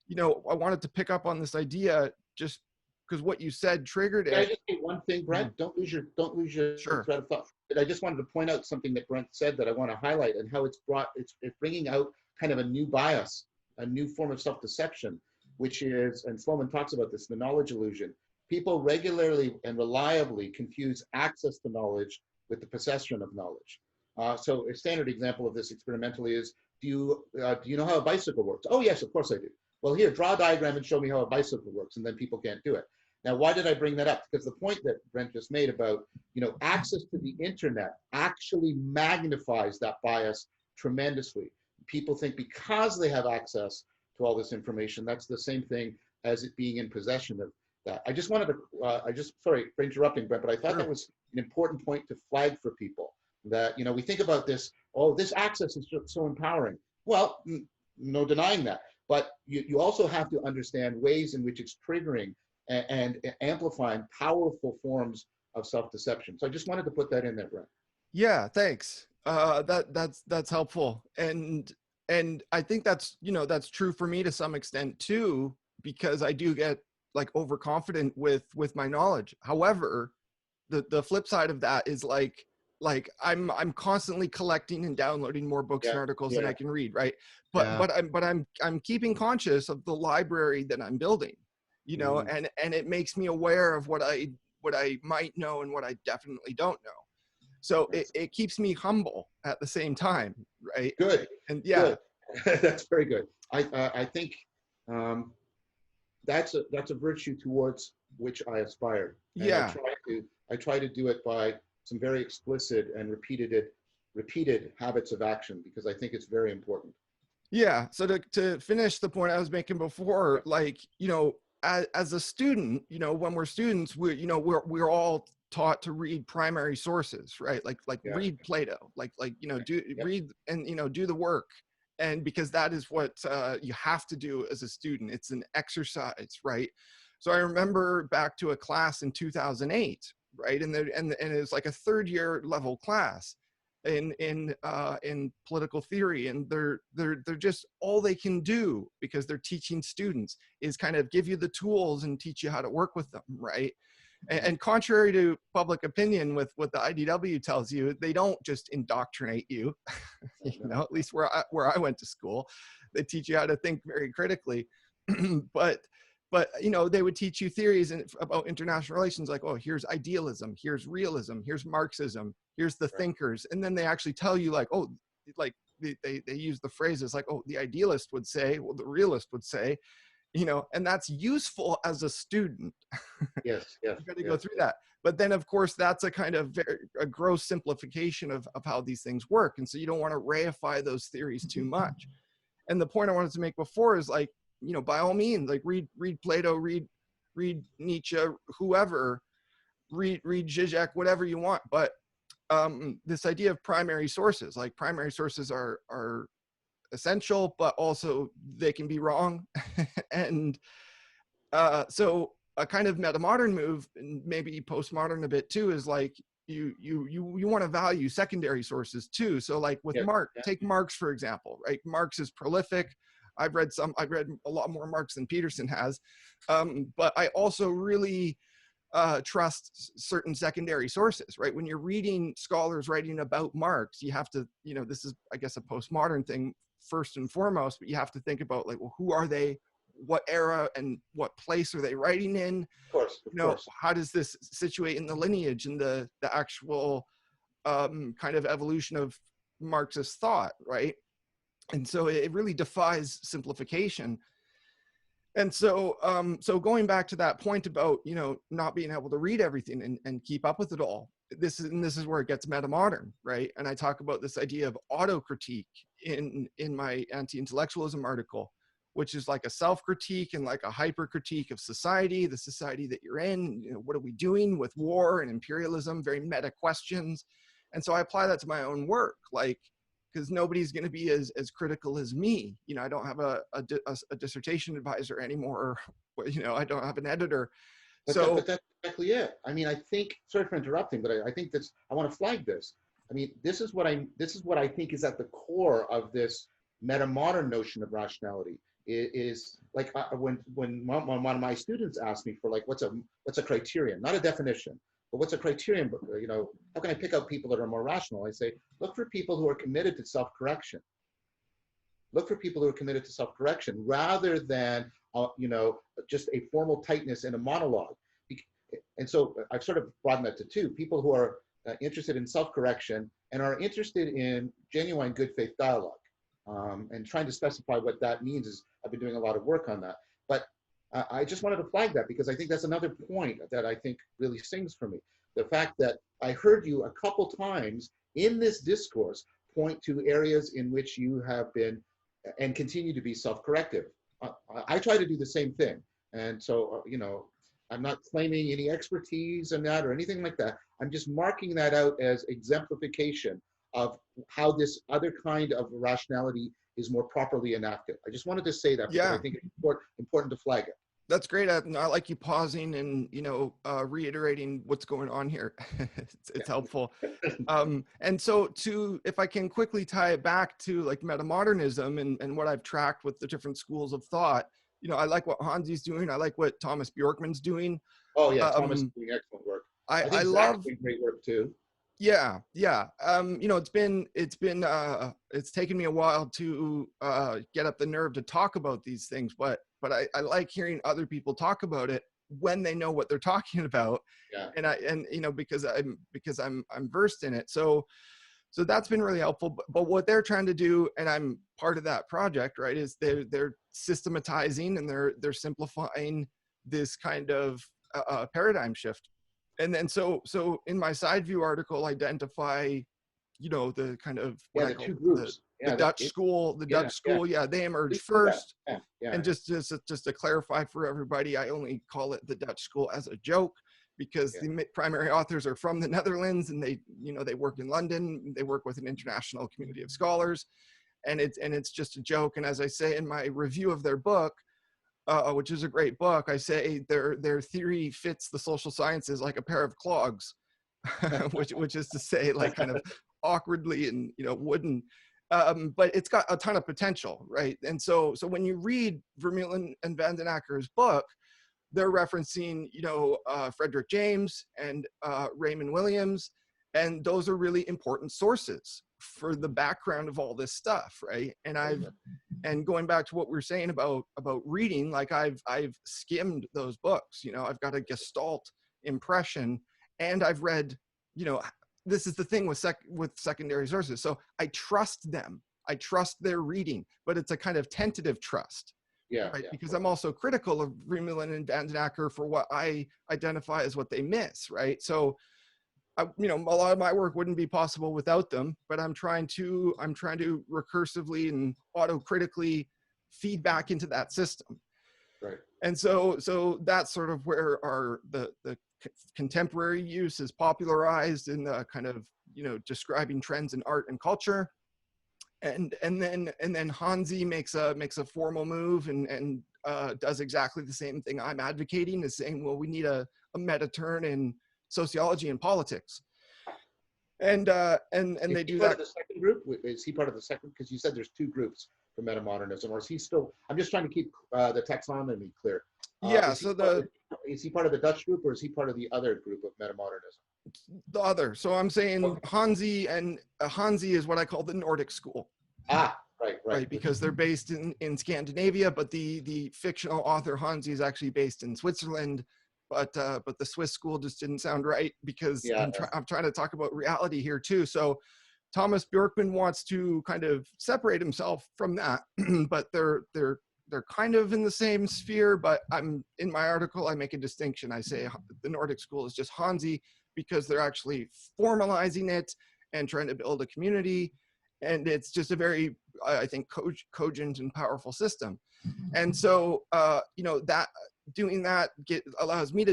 you know, I wanted to pick up on this idea just because what you said triggered it. Can I just say one thing, Brent? Don't lose your Sure. thread of thought. I just wanted to point out something that Brent said that I want to highlight, and how it's bringing out kind of a new bias, a new form of self-deception, which is, and Sloman talks about this, the knowledge illusion. People regularly and reliably confuse access to knowledge with the possession of knowledge. So a standard example of this experimentally is, do you know how a bicycle works? Oh yes, of course I do. Well, here, draw a diagram and show me how a bicycle works, and then people can't do it. Now, why did I bring that up? Because the point that Brent just made about, you know, access to the internet actually magnifies that bias tremendously. People think because they have access to all this information, that's the same thing as it being in possession of that. I just wanted to, sorry for interrupting, Brent, but I thought that was an important point to flag for people. That, you know, we think about this, oh, this access is just so empowering. Well, no denying that. But you also have to understand ways in which it's triggering and amplifying powerful forms of self-deception. So I just wanted to put that in there, Brent. Yeah, thanks. That's helpful. And I think that's, you know, that's true for me to some extent too, because I do get like overconfident with my knowledge. However, the flip side of that is like I'm constantly collecting and downloading more books and articles than I can read, right? But I'm keeping conscious of the library that I'm building, you know, and it makes me aware of what I might know and what I definitely don't know. So it keeps me humble at the same time, right? Good. And yeah, good. That's very good. I think that's a virtue towards which I aspire. And yeah. I try to do it by some very explicit and repeated habits of action, because I think it's very important. Yeah. So to finish the point I was making before, like, you know, as a student, you know, when we're students, we're all taught to read primary sources, right? Like read Plato, like, you know, read and, you know, do the work. And because that is what you have to do as a student. It's an exercise, right? So I remember back to a class in 2008, right? And it was like a third year level class in political theory, and they're just, all they can do, because they're teaching students, is kind of give you the tools and teach you how to work with them, right? And contrary to public opinion with what the IDW tells you, they don't just indoctrinate you, you know, at least where I went to school. They teach you how to think very critically. But you know, they would teach you theories about international relations, like, oh, here's idealism, here's realism, here's Marxism, here's the thinkers. And then they actually tell you, like, oh, like they use the phrases like, oh, the idealist would say, well, the realist would say, you know, and that's useful as a student. Yes. You got to go through that. But then, of course, that's a kind of a gross simplification of how these things work. And so you don't want to reify those theories too much. And the point I wanted to make before is, like, you know, by all means, like read Plato, read Nietzsche, whoever, read Zizek, whatever you want. But this idea of primary sources, like primary sources are essential, but also they can be wrong. And so a kind of metamodern move, and maybe postmodern a bit too, is like you want to value secondary sources too. So like with Marx, take Marx for example, right? Marx is prolific. I've read a lot more Marx than Peterson has, but I also really trust certain secondary sources, right? When you're reading scholars writing about Marx, you have to, this is, I guess, a postmodern thing first and foremost, but you have to think about, like, well, who are they? What era and what place are they writing in? Of course. How does this situate in the lineage and the actual kind of evolution of Marxist thought, right? And so it really defies simplification. And so, so going back to that point about, not being able to read everything and keep up with it all, this is where it gets metamodern, right? And I talk about this idea of autocritique in my anti-intellectualism article, which is like a self-critique and like a hyper-critique of society, the society that you're in. What are we doing with war and imperialism? Very meta questions. And so I apply that to my own work, like, because nobody's going to be as critical as me. I don't have a dissertation advisor anymore. I don't have an editor. But that's exactly it. I mean, I think, sorry for interrupting, but I think I want to flag this. I mean, this is what I think is at the core of this metamodern notion of rationality. It is like when one of my students asked me for, like, what's a criterion, not a definition, but what's a criterion? How can I pick out people that are more rational? I say, look for people who are committed to self-correction. Look for people who are committed to self-correction rather than, just a formal tightness in a monologue. And so I've sort of broadened that to two: people who are interested in self-correction and are interested in genuine good faith dialogue. And trying to specify what that means is, I've been doing a lot of work on that. But I just wanted to flag that because I think that's another point that I think really stings for me. The fact that I heard you a couple times in this discourse point to areas in which you have been and continue to be self-corrective. I try to do the same thing. And so, I'm not claiming any expertise in that or anything like that. I'm just marking that out as exemplification of how this other kind of rationality is more properly enacted. I just wanted to say that because I think it's important to flag it. That's great. I like you pausing and, reiterating what's going on here. It's helpful. And so if I can quickly tie it back to, like, metamodernism and what I've tracked with the different schools of thought, I like what Hansi's doing. I like what Thomas Bjorkman's doing. Oh yeah, Thomas is doing excellent work. I think Zach's doing great work too. Yeah. It's taken me a while to get up the nerve to talk about these things, but I like hearing other people talk about it when they know what they're talking about. Yeah. And because I'm versed in it. So that's been really helpful. But what they're trying to do, and I'm part of that project, right, is they're systematizing and they're simplifying this kind of paradigm shift. And then so in my side view article, identify, the kind of the two groups. The Dutch school, they emerged first. And just to clarify for everybody, I only call it the Dutch school as a joke because the primary authors are from the Netherlands and they work in London. They work with an international community of scholars, and it's just a joke. And as I say in my review of their book, which is a great book, I say their theory fits the social sciences like a pair of clogs, which is to say, like, kind of awkwardly and wooden, but it's got a ton of potential, right? And so when you read Vermeulen and Van den Aker's book, they're referencing Frederick James and Raymond Williams, and those are really important sources for the background of all this stuff, right? And going back to what we were saying about reading, like I've skimmed those books, I've got a Gestalt impression, and I've read, this is the thing with secondary sources. So I trust them. I trust their reading, but it's a kind of tentative trust. Right? Because I'm also critical of Vermeulen and Van den Aker for what I identify as what they miss, right? So, a lot of my work wouldn't be possible without them, but I'm trying to recursively and autocritically feed back into that system. Right. And so that's sort of where the contemporary use is popularized in the kind of, describing trends in art and culture. And then Hansi makes a formal move and does exactly the same thing I'm advocating, is saying, well, we need a meta turn in sociology and politics, and they do that. The second second group? Is he part of the second? Because you said there's two groups for metamodernism, or is he still? I'm just trying to keep the taxonomy clear. Yeah, so Is he part of the Dutch group, or is he part of the other group of metamodernism? the other. So I'm saying Hansi, and Hansi is what I call the Nordic school. Right. Because they're based in Scandinavia, but the fictional author Hansi is actually based in Switzerland. But the Swiss school just didn't sound right, because Yeah, I'm trying to talk about reality here too. So Thomas Bjorkman wants to kind of separate himself from that, but they're kind of in the same sphere. But in my article, I make a distinction. I say the Nordic school is just Hansi, because they're actually formalizing it and trying to build a community. And it's just a very, I think, cogent and powerful system. And so, that doing that allows me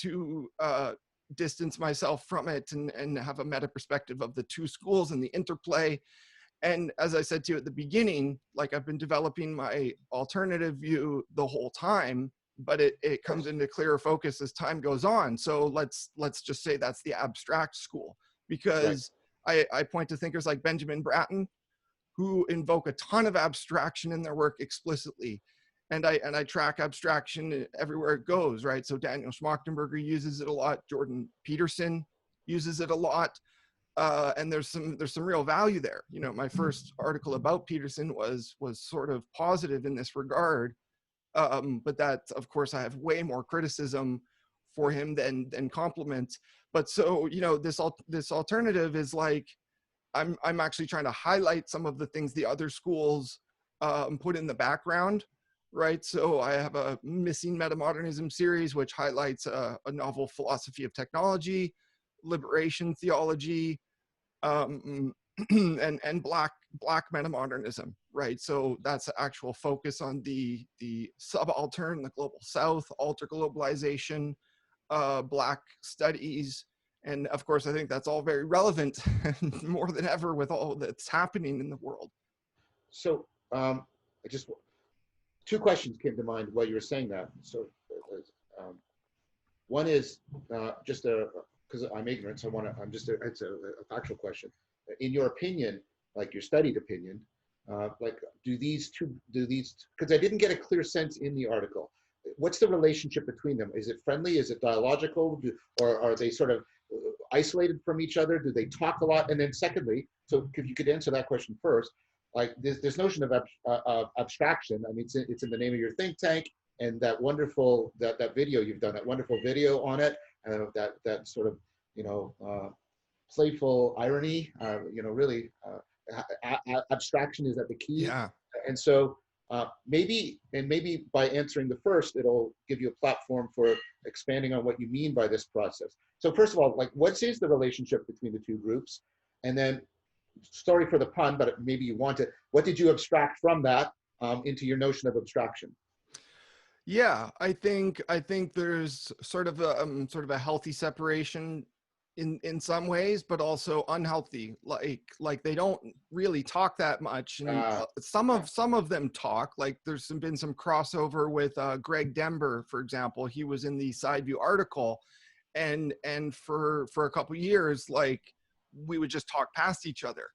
to distance myself from it and have a meta perspective of the two schools and the interplay. And as I said to you at the beginning, like, I've been developing my alternative view the whole time, but it comes into clearer focus as time goes on. So let's just say that's the abstract school, because I point to thinkers like Benjamin Bratton, who invoke a ton of abstraction in their work explicitly. And I track abstraction everywhere it goes, right? So Daniel Schmachtenberger uses it a lot. Jordan Peterson uses it a lot. And there's some real value there. My first article about Peterson was sort of positive in this regard. But that, of course, I have way more criticism for him than compliments. But so, this alternative is like, I'm actually trying to highlight some of the things the other schools put in the background, right? So I have a Missing Metamodernism series, which highlights a novel philosophy of technology, liberation theology, and black metamodernism, right? So that's actual focus on the subaltern, the global south, alter globalization, black studies. And of course, I think that's all very relevant more than ever with all that's happening in the world. So I just, two questions came to mind while you were saying that. So one is just because I'm ignorant, so it's a factual question. In your opinion, like your studied opinion, like do these, because I didn't get a clear sense in the article. What's the relationship between them? Is it friendly? Is it dialogical? Or are they sort of isolated from each other? Do they talk a lot? And then secondly, so if you could answer that question first, like this notion of abstraction, I mean, it's in the name of your think tank, and that wonderful, that video you've done, that wonderful video on it, that sort of, playful irony, really abstraction is at the key. Yeah. And so maybe by answering the first, it'll give you a platform for expanding on what you mean by this process. So first of all, like, what is the relationship between the two groups? And then, sorry for the pun, but maybe you want it. What did you abstract from that into your notion of abstraction? Yeah, I think there's sort of a healthy separation in some ways, but also unhealthy. Like they don't really talk that much, and some of them talk. Like there's been some crossover with Greg Dember, for example. He was in the Side View article, and for a couple years, like we would just talk past each other,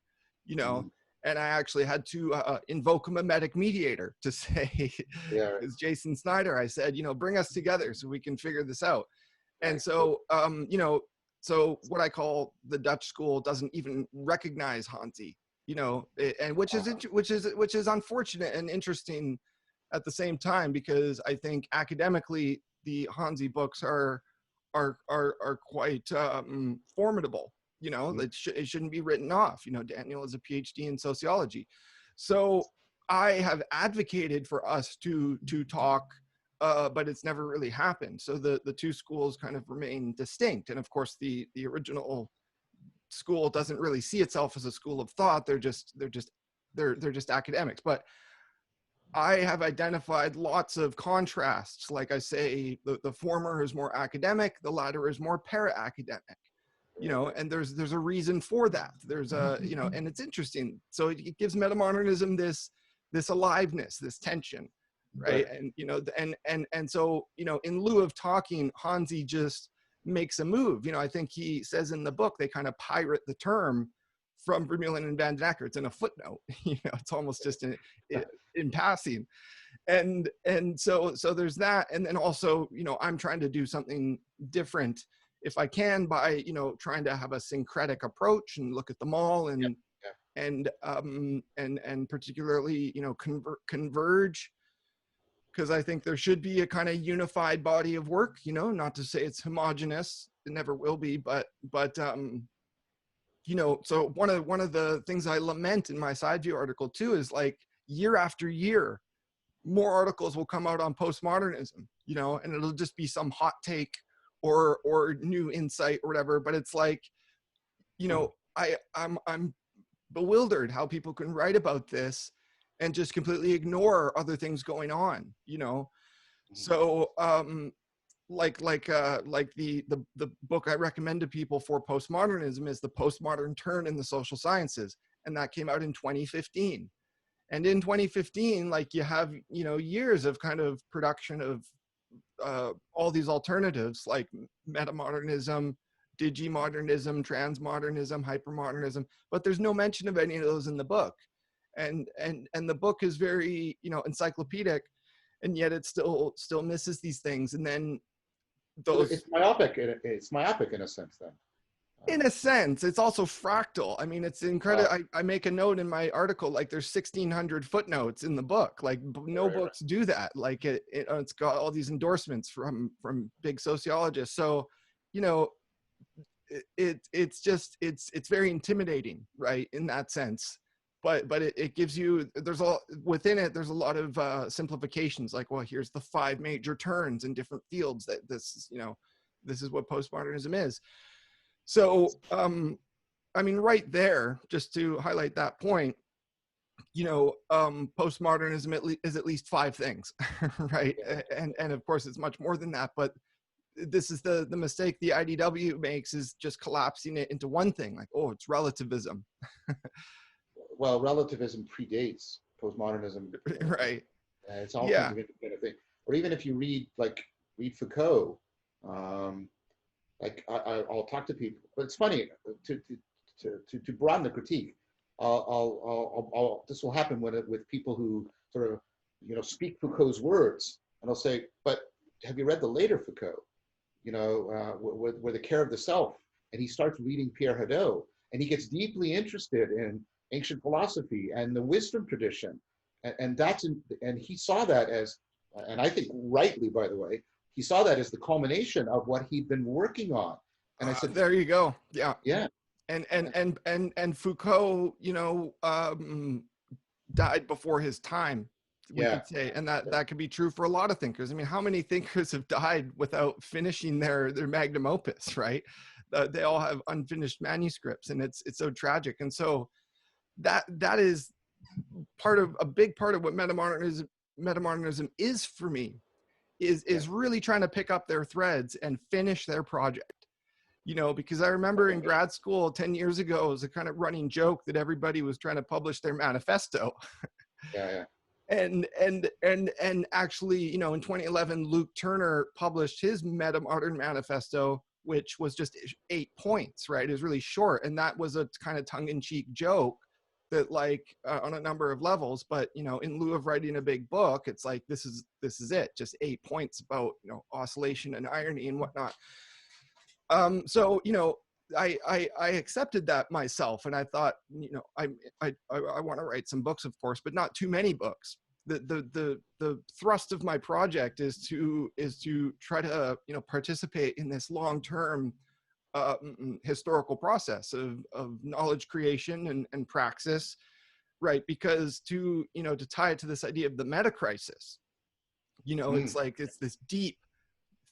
And I actually had to invoke a mimetic mediator to say, as Jason Snyder, I said, bring us together so we can figure this out. And so, so what I call the Dutch school doesn't even recognize Hansi, and which is unfortunate and interesting at the same time, because I think academically the Hansi books are quite formidable. It shouldn't be written off. Daniel is a PhD in sociology, so I have advocated for us to talk. But it's never really happened. So the two schools kind of remain distinct. And of course, the original school doesn't really see itself as a school of thought. They're just academics. But I have identified lots of contrasts. Like I say, the former is more academic, the latter is more para-academic. And there's a reason for that. There's and it's interesting. So it gives metamodernism this aliveness, this tension. Right. And so, in lieu of talking, Hansi just makes a move. I think he says in the book, they kind of pirate the term from Vermeulen and Van den Acker. It's in a footnote. It's almost just in passing. And so there's that. And then also, I'm trying to do something different if I can by, trying to have a syncretic approach and look at them all and particularly, converge, because I think there should be a kind of unified body of work, not to say it's homogenous, it never will be, but so one of the things I lament in my side view article too is like year after year, more articles will come out on postmodernism, and it'll just be some hot take or new insight or whatever. But it's like, I'm bewildered how people can write about this and just completely ignore other things going on, So like the book I recommend to people for postmodernism is The Postmodern Turn in the Social Sciences, and that came out in 2015. And in 2015, like you have, years of kind of production of all these alternatives like metamodernism, digimodernism, transmodernism, hypermodernism, but there's no mention of any of those in the book. And the book is very, encyclopedic, and yet it still misses these things. And then it's myopic. It's myopic in a sense then. In a sense, it's also fractal. I mean, it's incredible. I make a note in my article, like there's 1,600 footnotes in the book. Like no books do that. Like it's got all these endorsements from big sociologists. So, it's very intimidating, right? In that sense. But it gives you, within it, there's a lot of simplifications. Like, well, here's the 5 major turns in different fields that this is what postmodernism is. So, I mean, right there, just to highlight that point, postmodernism is at least 5 things, right? And of course, it's much more than that. But this is the mistake the IDW makes, is just collapsing it into one thing, like, oh, it's relativism. Well, relativism predates postmodernism, right? It's all kinds of independent thing. Or even if you read Foucault. Like I'll talk to people, but it's funny to broaden the critique. This will happen with people who sort of speak Foucault's words, and I'll say, but have you read the later Foucault? Where the care of the self, and he starts reading Pierre Hadot, and he gets deeply interested in ancient philosophy and the wisdom tradition, and he saw that as, and I think rightly, by the way, he saw that as the culmination of what he'd been working on. And I said, there you go. Yeah. Yeah. And Foucault, died before his time, we could say. And that could be true for a lot of thinkers. I mean, how many thinkers have died without finishing their magnum opus, right? They all have unfinished manuscripts, and it's so tragic. And so that is a big part of what metamodernism is for me. Is really trying to pick up their threads and finish their project, because I remember in grad school 10 years ago, it was a kind of running joke that everybody was trying to publish their manifesto. And actually, in 2011, Luke Turner published his Metamodern Manifesto, which was just 8 points, right? It was really short. And that was a kind of tongue-in-cheek joke that, like, on a number of levels, but in lieu of writing a big book, it's like this is it, just 8 points about oscillation and irony and whatnot. So I accepted that myself, and I thought, I want to write some books, of course, but not too many books. The thrust of my project is to try to participate in this long-term historical process of knowledge creation and praxis, right? Because to tie it to this idea of the meta crisis, it's like it's this deep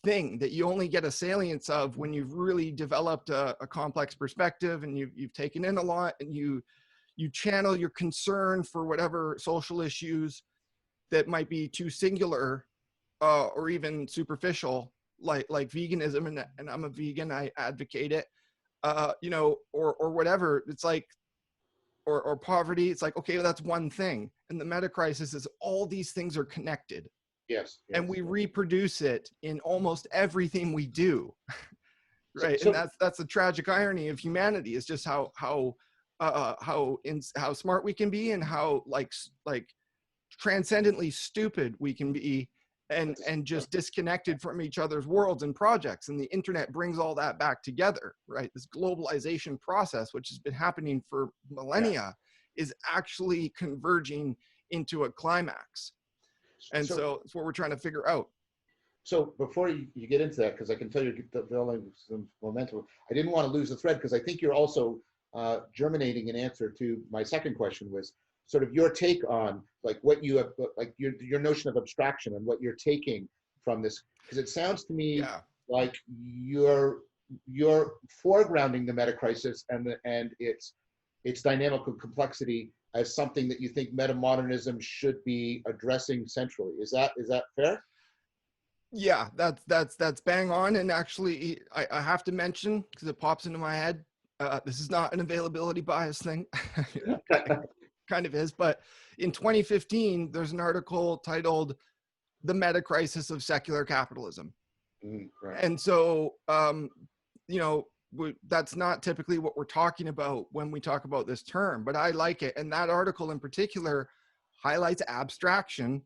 thing that you only get a salience of when you've really developed a complex perspective, and you've taken in a lot, and you channel your concern for whatever social issues that might be too singular or even superficial, like veganism, and I'm a vegan, I advocate it, or whatever. It's like, or poverty. It's like, okay, well, that's one thing. And the meta crisis is all these things are connected. Yes. And we reproduce it in almost everything we do. Right. And that's the tragic irony of humanity, is just how how smart we can be and how like transcendently stupid we can be, and just disconnected from each other's worlds and projects. And the internet brings all that back together, right? This globalization process, which has been happening for millennia, is actually converging into a climax. And so it's what we're trying to figure out. So before you get into that, because I can tell you're developing some momentum, I didn't want to lose the thread, because I think you're also germinating an answer to my second question, was sort of your take on like what you have, like your notion of abstraction and what you're taking from this, because it sounds to me like you're foregrounding the meta crisis and its dynamical complexity as something that you think metamodernism should be addressing centrally. Is that fair? Yeah, that's bang on. And actually, I have to mention, because it pops into my head, this is not an availability bias thing. Kind of is, but in 2015, there's an article titled "The Meta Crisis of Secular Capitalism," Right. and so that's not typically what we're talking about when we talk about this term, but I like it. And that article in particular highlights abstraction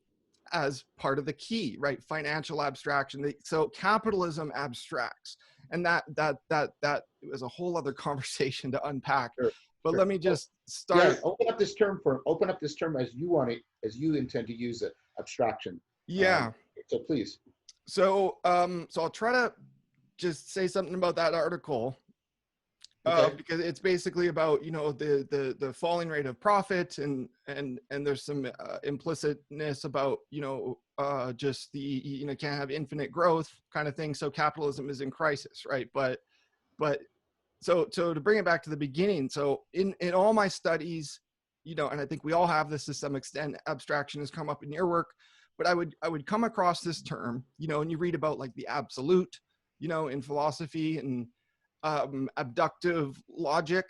as part of the key, right? Financial abstraction. So capitalism abstracts, and that was a whole other conversation to unpack. Sure. But Sure. Let me just start. Yeah, open up this term as you want it, as you intend to use it, abstraction. Yeah. So please. So I'll try to just say something about that article. Because it's basically about the falling rate of profit, and there's some implicitness about just the can't have infinite growth kind of thing. So capitalism is in crisis, right? But so to bring it back to the beginning, so in all my studies, and I think we all have this to some extent, abstraction has come up in your work, but I would come across this term, and you read about like the absolute, in philosophy, and abductive logic,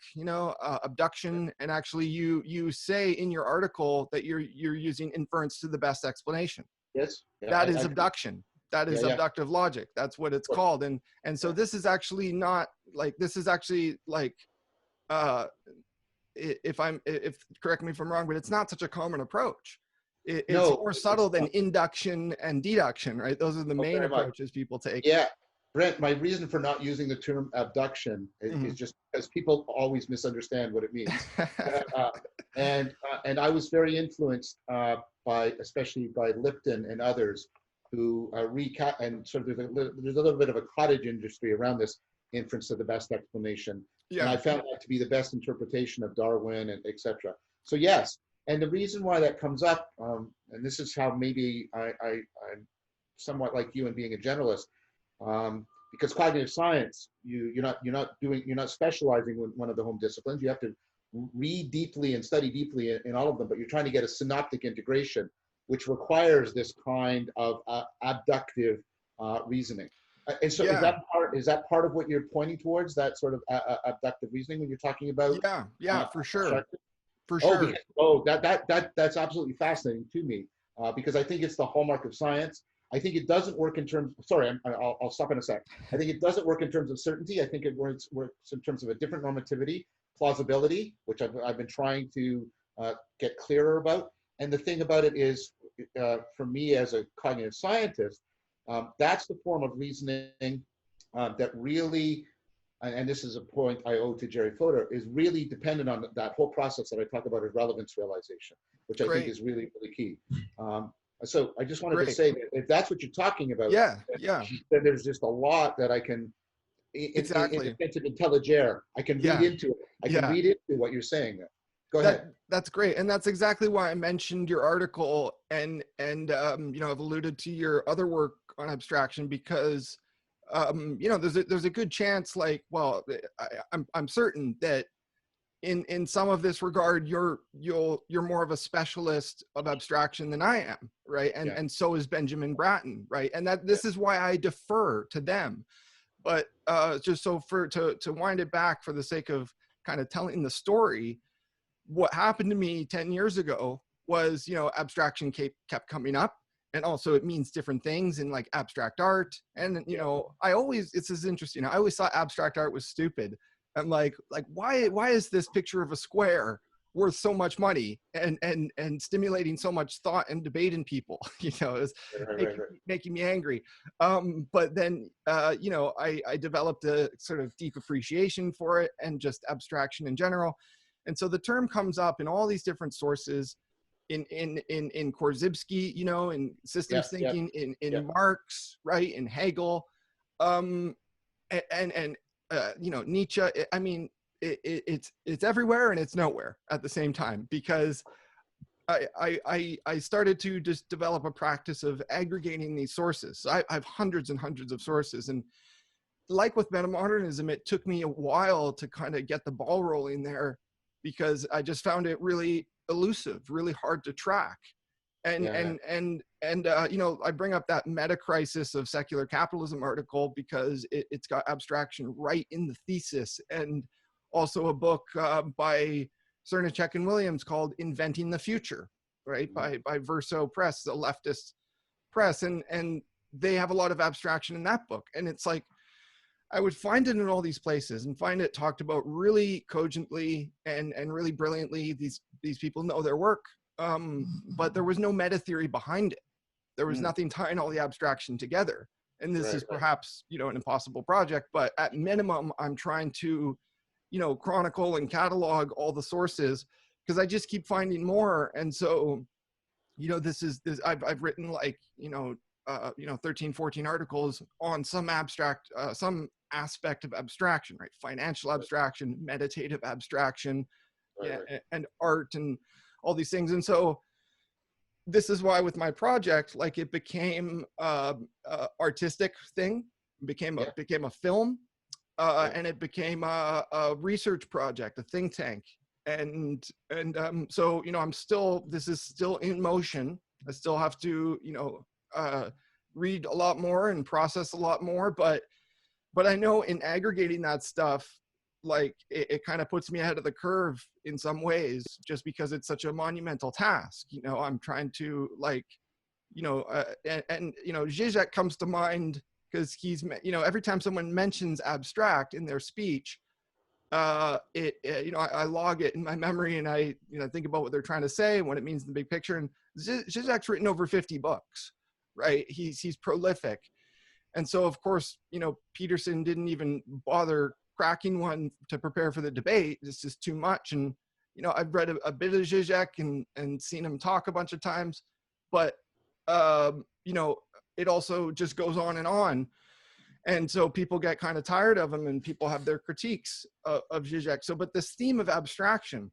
abduction, and actually you say in your article that you're using inference to the best explanation. Yes. Yeah, that is abduction. That is abductive logic. That's what it's called. And so this is actually not like, this is actually like, if correct me if I'm wrong, but it's not such a common approach. It's more subtle than induction and deduction, right? Those are the main approaches people take. Yeah. Brent, my reason for not using the term abduction is just because people always misunderstand what it means. And I was very influenced especially by Lipton and others who recap, and sort of there's a little bit of a cottage industry around this inference to the best explanation. Yeah. And I found that to be the best interpretation of Darwin, and et cetera. So yes, and the reason why that comes up, and this is how maybe I'm somewhat like you in being a generalist, because cognitive science, you're not specializing in one of the home disciplines. You have to read deeply and study deeply in all of them, but you're trying to get a synoptic integration, which requires this kind of abductive reasoning. And so is that part of what you're pointing towards, that sort of abductive reasoning when you're talking about? Yeah, for sure. For sure. That's absolutely fascinating to me, because I think it's the hallmark of science. I think it doesn't work in terms, I'll stop in a sec. I think it doesn't work in terms of certainty. I think it works in terms of a different normativity, plausibility, which I've been trying to get clearer about. And the thing about it is, for me as a cognitive scientist, that's the form of reasoning that really, and this is a point I owe to Jerry Fodor, is really dependent on that whole process that I talk about as relevance realization, which I think is really, really key. So I just wanted to say that if that's what you're talking about, then there's just a lot that I can, in the sense of intelligere, I can read into it. I can read into what you're saying there. Go ahead. That's great. And that's exactly why I mentioned your article, and I've alluded to your other work on abstraction, because there's a good chance, like, well, I'm certain that in some of this regard, you're more of a specialist of abstraction than I am, right? And so is Benjamin Bratton, right? And this is why I defer to them. But just so to wind it back for the sake of kind of telling the story, what happened to me 10 years ago was, abstraction kept coming up, and also it means different things in like abstract art. And, this is interesting. I always thought abstract art was stupid I'm like why is this picture of a square worth so much money and stimulating so much thought and debate in people? It's making me angry. But then I developed a sort of deep appreciation for it and just abstraction in general. And so the term comes up in all these different sources, in Korzybski, in systems thinking, in Marx, right, in Hegel, and Nietzsche. I mean, it's everywhere and it's nowhere at the same time, because I started to just develop a practice of aggregating these sources. So I have hundreds and hundreds of sources, and like with metamodernism, it took me a while to kind of get the ball rolling there, because I just found it really elusive, really hard to track. And I bring up that meta crisis of secular capitalism article because it's got abstraction right in the thesis, and also a book by Cernicek and Williams called Inventing the Future, right, by Verso Press, a leftist press, and they have a lot of abstraction in that book. And it's like, I would find it in all these places and find it talked about really cogently and really brilliantly. These people know their work, but there was no meta theory behind it. There was nothing tying all the abstraction together. And this is perhaps, an impossible project, but at minimum, I'm trying to, chronicle and catalog all the sources, because I just keep finding more. And so, I've written like, 13, 14 articles on some aspect of abstraction, right? Financial abstraction, meditative abstraction, and art, and all these things. And so this is why with my project, like, it became a artistic thing, became a film, and it became a research project, a think tank. And so, this is still in motion. I still have to, read a lot more and process a lot more, but I know in aggregating that stuff, like, it kind of puts me ahead of the curve in some ways, just because it's such a monumental task. I'm trying to, like, Zizek comes to mind, because he's, every time someone mentions abstract in their speech, I log it in my memory, and I think about what they're trying to say and what it means in the big picture. And Zizek's written over 50 books, right? He's prolific. And so, of course, Peterson didn't even bother cracking one to prepare for the debate. It's just too much. And, I've read a bit of Zizek and seen him talk a bunch of times, but, it also just goes on and on. And so people get kind of tired of him, and people have their critiques of Zizek. So, but this theme of abstraction,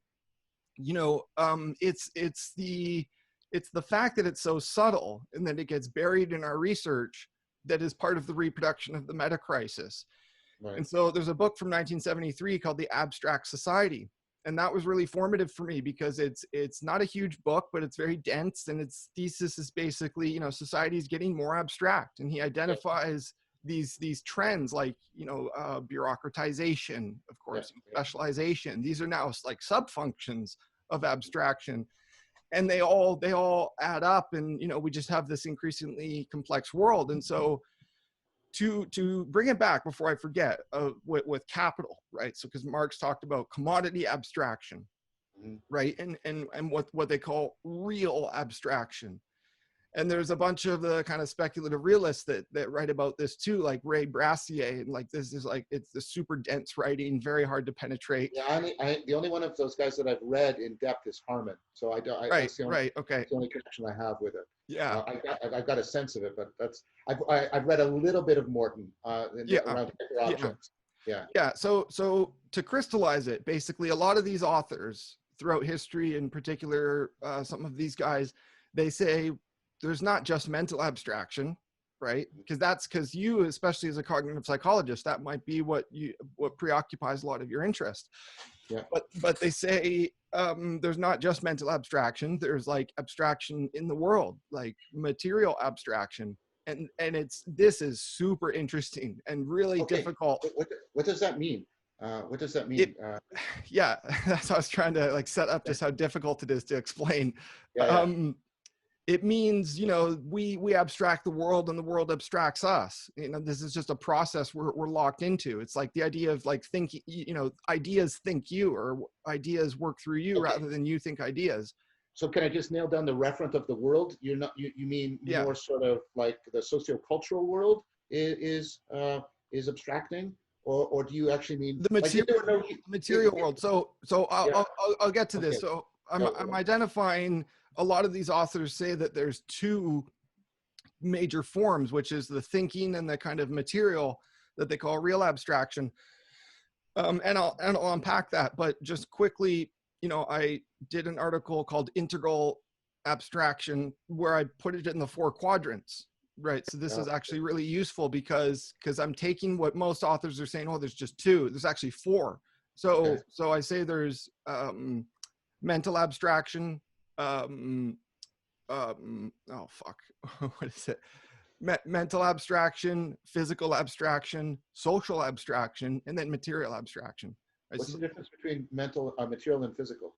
it's the fact that it's so subtle and that it gets buried in our research that is part of the reproduction of the meta crisis. Right. And so there's a book from 1973 called The Abstract Society. And that was really formative for me, because it's not a huge book, but it's very dense. And its thesis is basically, society is getting more abstract. And he identifies these trends, like, bureaucratization, of course, specialization. These are now like sub-functions of abstraction. And they all add up, and we just have this increasingly complex world. And so to bring it back before I forget, with capital, right? So, because Marx talked about commodity abstraction, right, and what they call real abstraction. And there's a bunch of the kind of speculative realists that write about this too, like Ray Brassier, and like, this is like, it's the super dense writing, very hard to penetrate. Yeah, the only one of those guys that I've read in depth is Harman. So that's the only, okay. That's the only connection I have with it. Yeah, I've got a sense of it, but I've read a little bit of Morton around objects. Yeah. So to crystallize it, basically, a lot of these authors throughout history, in particular, some of these guys, they say there's not just mental abstraction, right? Because you, especially as a cognitive psychologist, that might be what preoccupies a lot of your interest. Yeah. But they say there's not just mental abstraction. There's like abstraction in the world, like material abstraction, and this is super interesting and really difficult. What does that mean? What does that mean? Yeah, that's how I was trying to like set up just how difficult it is to explain. it means, you know, we abstract the world and the world abstracts us. You know, this is just a process we're locked into. It's like the idea of like thinking, you know, ideas think you, or ideas work through you Okay. rather than you think ideas. So can I just nail down the referent of the world? You're not, you mean Yeah. more sort of like the sociocultural world is abstracting, or do you actually mean The like if there were no material world. So yeah, I'll get to this. okay. So No, I'm identifying, a lot of these authors say that there's two major forms, which is the thinking and the kind of material that they call real abstraction. And I'll unpack that, but just quickly, you know, I did an article called Integral Abstraction where I put it in the 4 quadrants, right? So this is actually really useful because I'm taking what most authors are saying, oh, there's just 2, there's actually 4. So I say there's mental abstraction, oh fuck, what is it? Mental abstraction, physical abstraction, social abstraction, and then material abstraction. what's the difference between material and physical?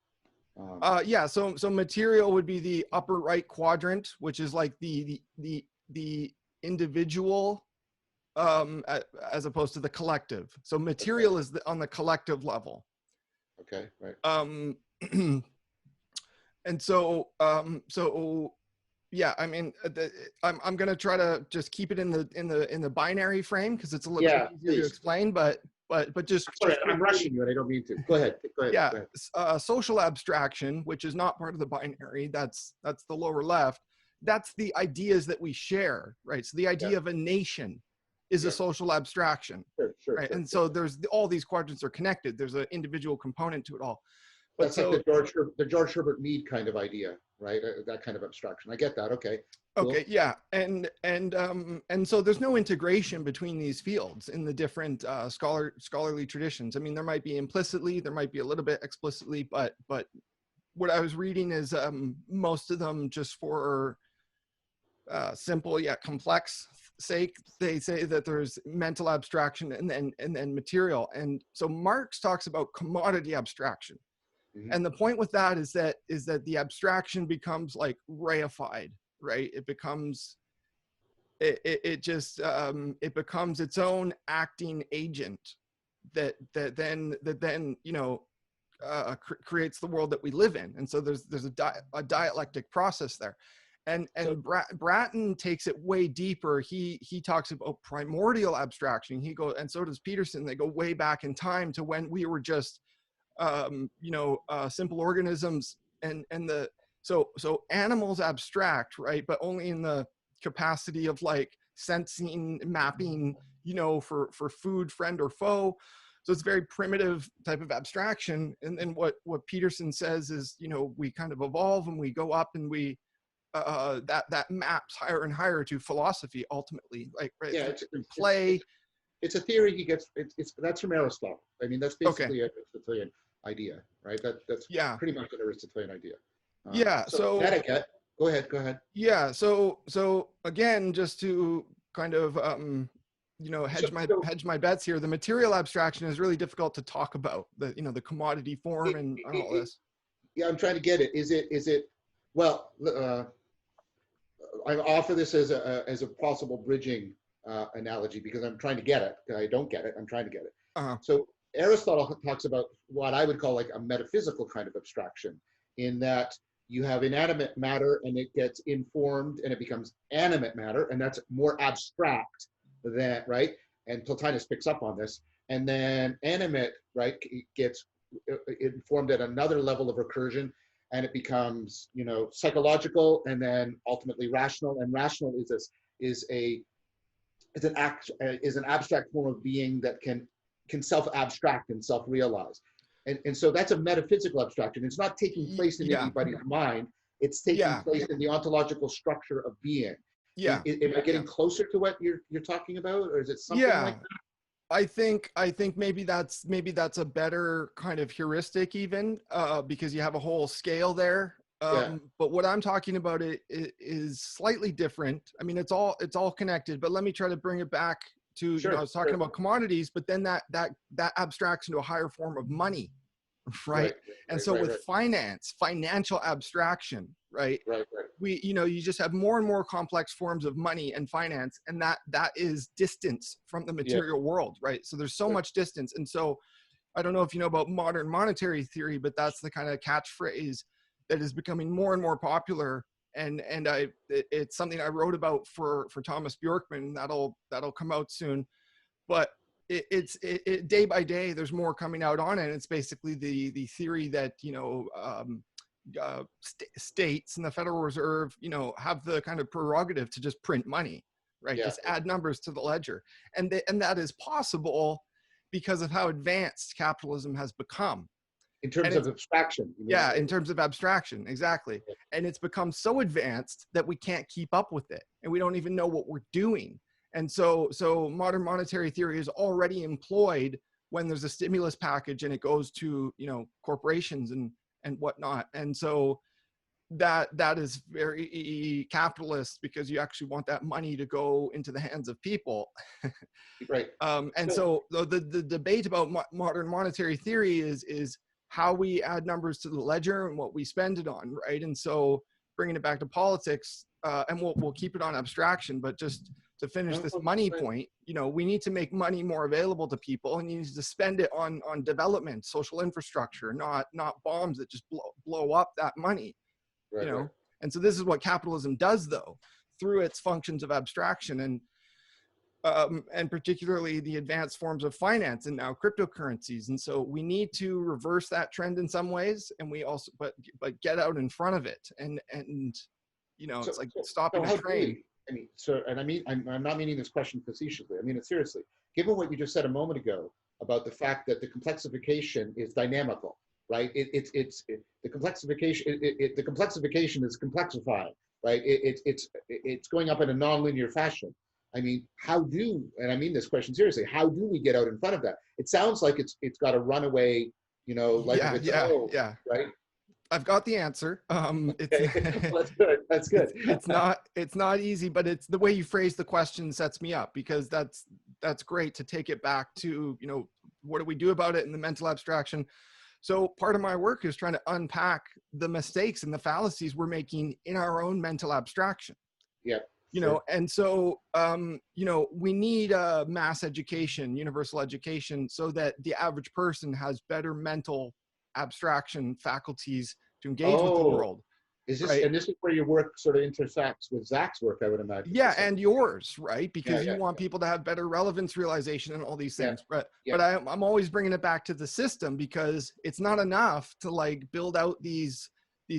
Yeah, so material would be the upper right quadrant, which is like the individual, as opposed to the collective. So material is on the collective level. Okay, right. And so yeah, I mean, I'm gonna try to just keep it in the binary frame because it's a little bit easier to explain. But just sorry, I'm rushing you, and I don't mean to. Go ahead. Yeah, go ahead. Social abstraction, which is not part of the binary, that's the lower left. That's the ideas that we share, right? So the idea of a nation is a social abstraction, right? And so there's all these quadrants are connected. There's an individual component to it all. But that's like the George Herbert Mead kind of idea, right? That kind of abstraction. I get that. Okay. Cool. Okay. Yeah. And so there's no integration between these fields in the different scholarly traditions. I mean, there might be implicitly, there might be a little bit explicitly, but what I was reading is most of them, just for simple yet complex sake, they say that there's mental abstraction and then material. And so Marx talks about commodity abstraction. And the point with that is that the abstraction becomes like reified, right? It becomes, it becomes its own acting agent that then you know creates the world that we live in. And so there's a dialectic process there. And Bratton takes it way deeper. He talks about primordial abstraction. He goes, and so does Peterson. They go way back in time to when we were just simple organisms, and so animals abstract, right? But only in the capacity of like sensing, mapping, you know, for food, friend or foe. So it's very primitive type of abstraction. And then what Peterson says is, you know, we kind of evolve and we go up and we that maps higher and higher to philosophy ultimately, like, right? Yeah, it's a theory he gets. That's from Aristotle. I mean, that's basically an Aristotelian idea, right? That's pretty much an Aristotelian idea. So that I get. Go ahead. Yeah. So again, just to kind of hedge my bets here, the material abstraction is really difficult to talk about. The commodity form and all this. Yeah, I'm trying to get it. Is it? Well, I offer this as a possible bridging analogy because I'm trying to get it. I don't get it. I'm trying to get it. So Aristotle talks about what I would call like a metaphysical kind of abstraction, in that you have inanimate matter and it gets informed and it becomes animate matter, and that's more abstract than, right? And Plotinus picks up on this. And then animate, right, gets informed at another level of recursion, and it becomes, you know, psychological, and then ultimately rational. And rational is an abstract form of being that can self-abstract and self-realize. And so that's a metaphysical abstraction. It's not taking place in anybody's mind. It's taking place in the ontological structure of being. Am I getting closer to what you're talking about, or is it something like that? I think maybe that's a better kind of heuristic even, because you have a whole scale there. But what I'm talking about is slightly different. I mean, it's all connected, but let me try to bring it back to, I was talking about commodities, but then that abstracts into a higher form of money, right? And so with finance, financial abstraction, right? you just have more and more complex forms of money and finance, and that is distance from the material world, right? So there's so much distance. And so I don't know if you know about modern monetary theory, but that's the kind of catchphrase that is becoming more and more popular. And it's something I wrote about for Thomas Bjorkman. That'll come out soon. But it's day by day, there's more coming out on it. It's basically the theory that, states and the Federal Reserve, have the kind of prerogative to just print money, right? Just add numbers to the ledger. And that is possible because of how advanced capitalism has become. In terms of abstraction. Yeah, in terms of abstraction, exactly. Yeah. And it's become so advanced that we can't keep up with it, and we don't even know what we're doing. And so modern monetary theory is already employed when there's a stimulus package and it goes to, corporations and whatnot. And so that is very capitalist, because you actually want that money to go into the hands of people. Right. And so the debate about modern monetary theory is how we add numbers to the ledger and what we spend it on, right? And so bringing it back to politics, and we'll keep it on abstraction, but just to finish this money point, we need to make money more available to people, and you need to spend it on development, social infrastructure, not bombs that just blow up that money. Right, right. And so this is what capitalism does, though, through its functions of abstraction and particularly the advanced forms of finance and now cryptocurrencies. And so we need to reverse that trend in some ways, and we also but get out in front of it and it's like stopping a train. I'm not meaning this question facetiously. I mean it seriously. Given what you just said a moment ago about the fact that the complexification is dynamical, right? The complexification is complexifying, right? It's going up in a nonlinear fashion. I mean, and I mean this question seriously, how do we get out in front of that? It sounds like it's got a runaway, right? I've got the answer. Okay. That's good. It's not easy, but it's the way you phrase the question sets me up, because that's great to take it back to, what do we do about it in the mental abstraction? So part of my work is trying to unpack the mistakes and the fallacies we're making in our own mental abstraction. Yeah. And so, we need mass education, universal education, so that the average person has better mental abstraction faculties to engage with the world. Is this, right? And this is where your work sort of intersects with Zach's work, I would imagine. Yeah, and yours, right? Because you want people to have better relevance realization and all these things. But I'm always bringing it back to the system, because it's not enough to build out these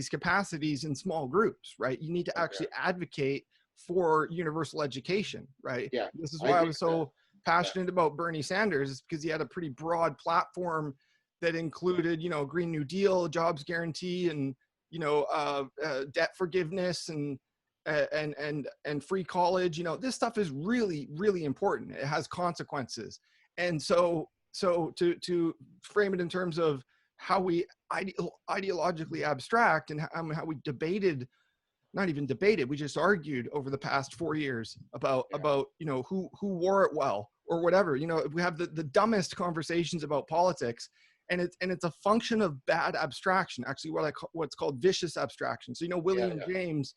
capacities in small groups, right? You need to actually advocate for universal education, right? Yeah. This is why I was so passionate about Bernie Sanders, because he had a pretty broad platform that included, Green New Deal, jobs guarantee, and debt forgiveness and free college. This stuff is really, really important. It has consequences. And so to frame it in terms of how we ideologically abstract and how we debated, not even debated, we just argued over the past 4 years about who wore it well or whatever. We have the dumbest conversations about politics, and it's a function of bad abstraction, actually what's called vicious abstraction. So William James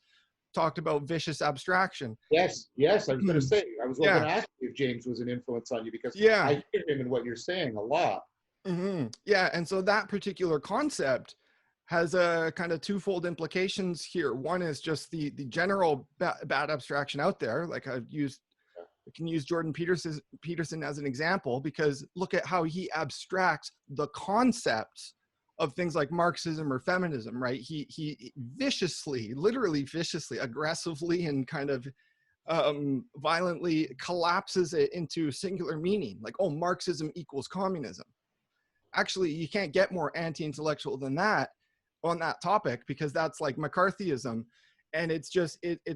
talked about vicious abstraction. Yes, I was going to say, I was going to ask you if James was an influence on you, because I hear him in what you're saying a lot. Yeah, and so that particular concept has a kind of twofold implications here. One is just the general bad abstraction out there. I can use Jordan Peterson as an example, because look at how he abstracts the concepts of things like Marxism or feminism, right? He viciously, literally viciously, aggressively, and kind of violently collapses it into singular meaning. Marxism equals communism. Actually, you can't get more anti-intellectual than that on that topic, because that's like McCarthyism, and it's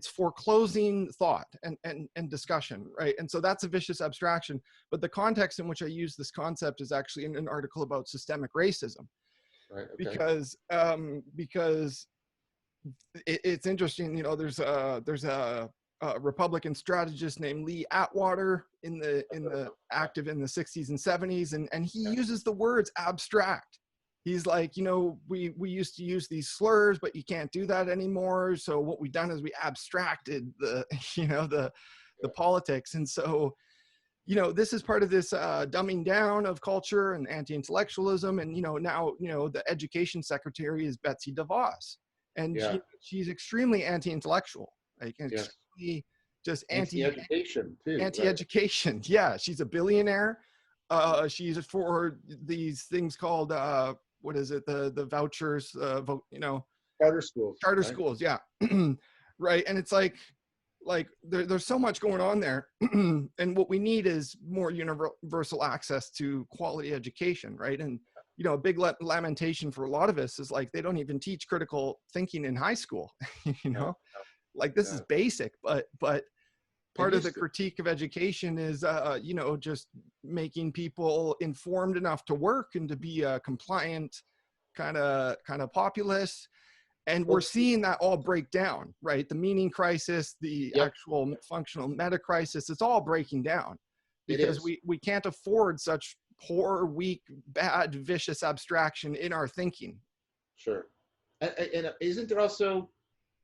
foreclosing thought and discussion, right? And so that's a vicious abstraction. But the context in which I use this concept is actually in an article about systemic racism, right? Okay. Because it's interesting. There's a Republican strategist named Lee Atwater in the active in the 60s and 70s, and he uses the words abstract he's like, you know, we used to use these slurs, but you can't do that anymore. So what we've done is we abstracted the, you know, the politics. And so, you know, this is part of this dumbing down of culture and anti-intellectualism. And, you know, now, you know, the education secretary is Betsy DeVos, and Yeah. she's extremely anti-intellectual, like Yes. extremely just Anti-education too. anti-education. Right? Yeah. She's a billionaire. She's for these things called, what is it? The vouchers, you know, Charter schools. charter right? schools. Yeah. Right. And it's like there's so much going on there. And what we need is more universal access to quality education. Right. And, you know, a big lamentation for a lot of us is like, they don't even teach critical thinking in high school, you know, No, like this no. is basic, but part of the used to. critique of education is, you know, just making people informed enough to work and to be a compliant kind of populace. And we're seeing that all break down, right? The meaning crisis, the Yep. actual functional meta crisis, it's all breaking down It because is. we can't afford such poor, weak, bad, vicious abstraction in our thinking. Sure. And isn't there also,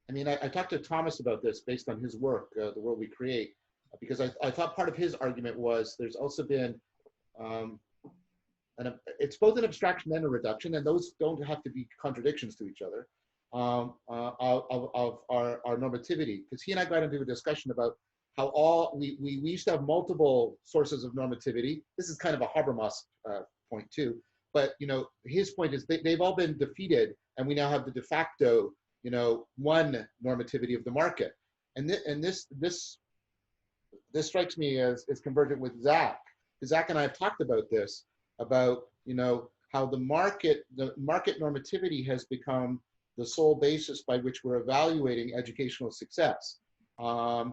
I mean, I talked to Thomas about this based on his work, The World We Create, because I thought part of his argument was there's also been, it's both an abstraction and a reduction, and those don't have to be contradictions to each other, of our normativity. Because he and I got into a discussion about how we used to have multiple sources of normativity. This is kind of a Habermas point too, but you know, his point is they've all been defeated, and we now have the de facto, you know, one normativity of the market. And this strikes me as convergent with Zach, because Zach and I have talked about this, about, you know, how the market normativity has become the sole basis by which we're evaluating educational success. And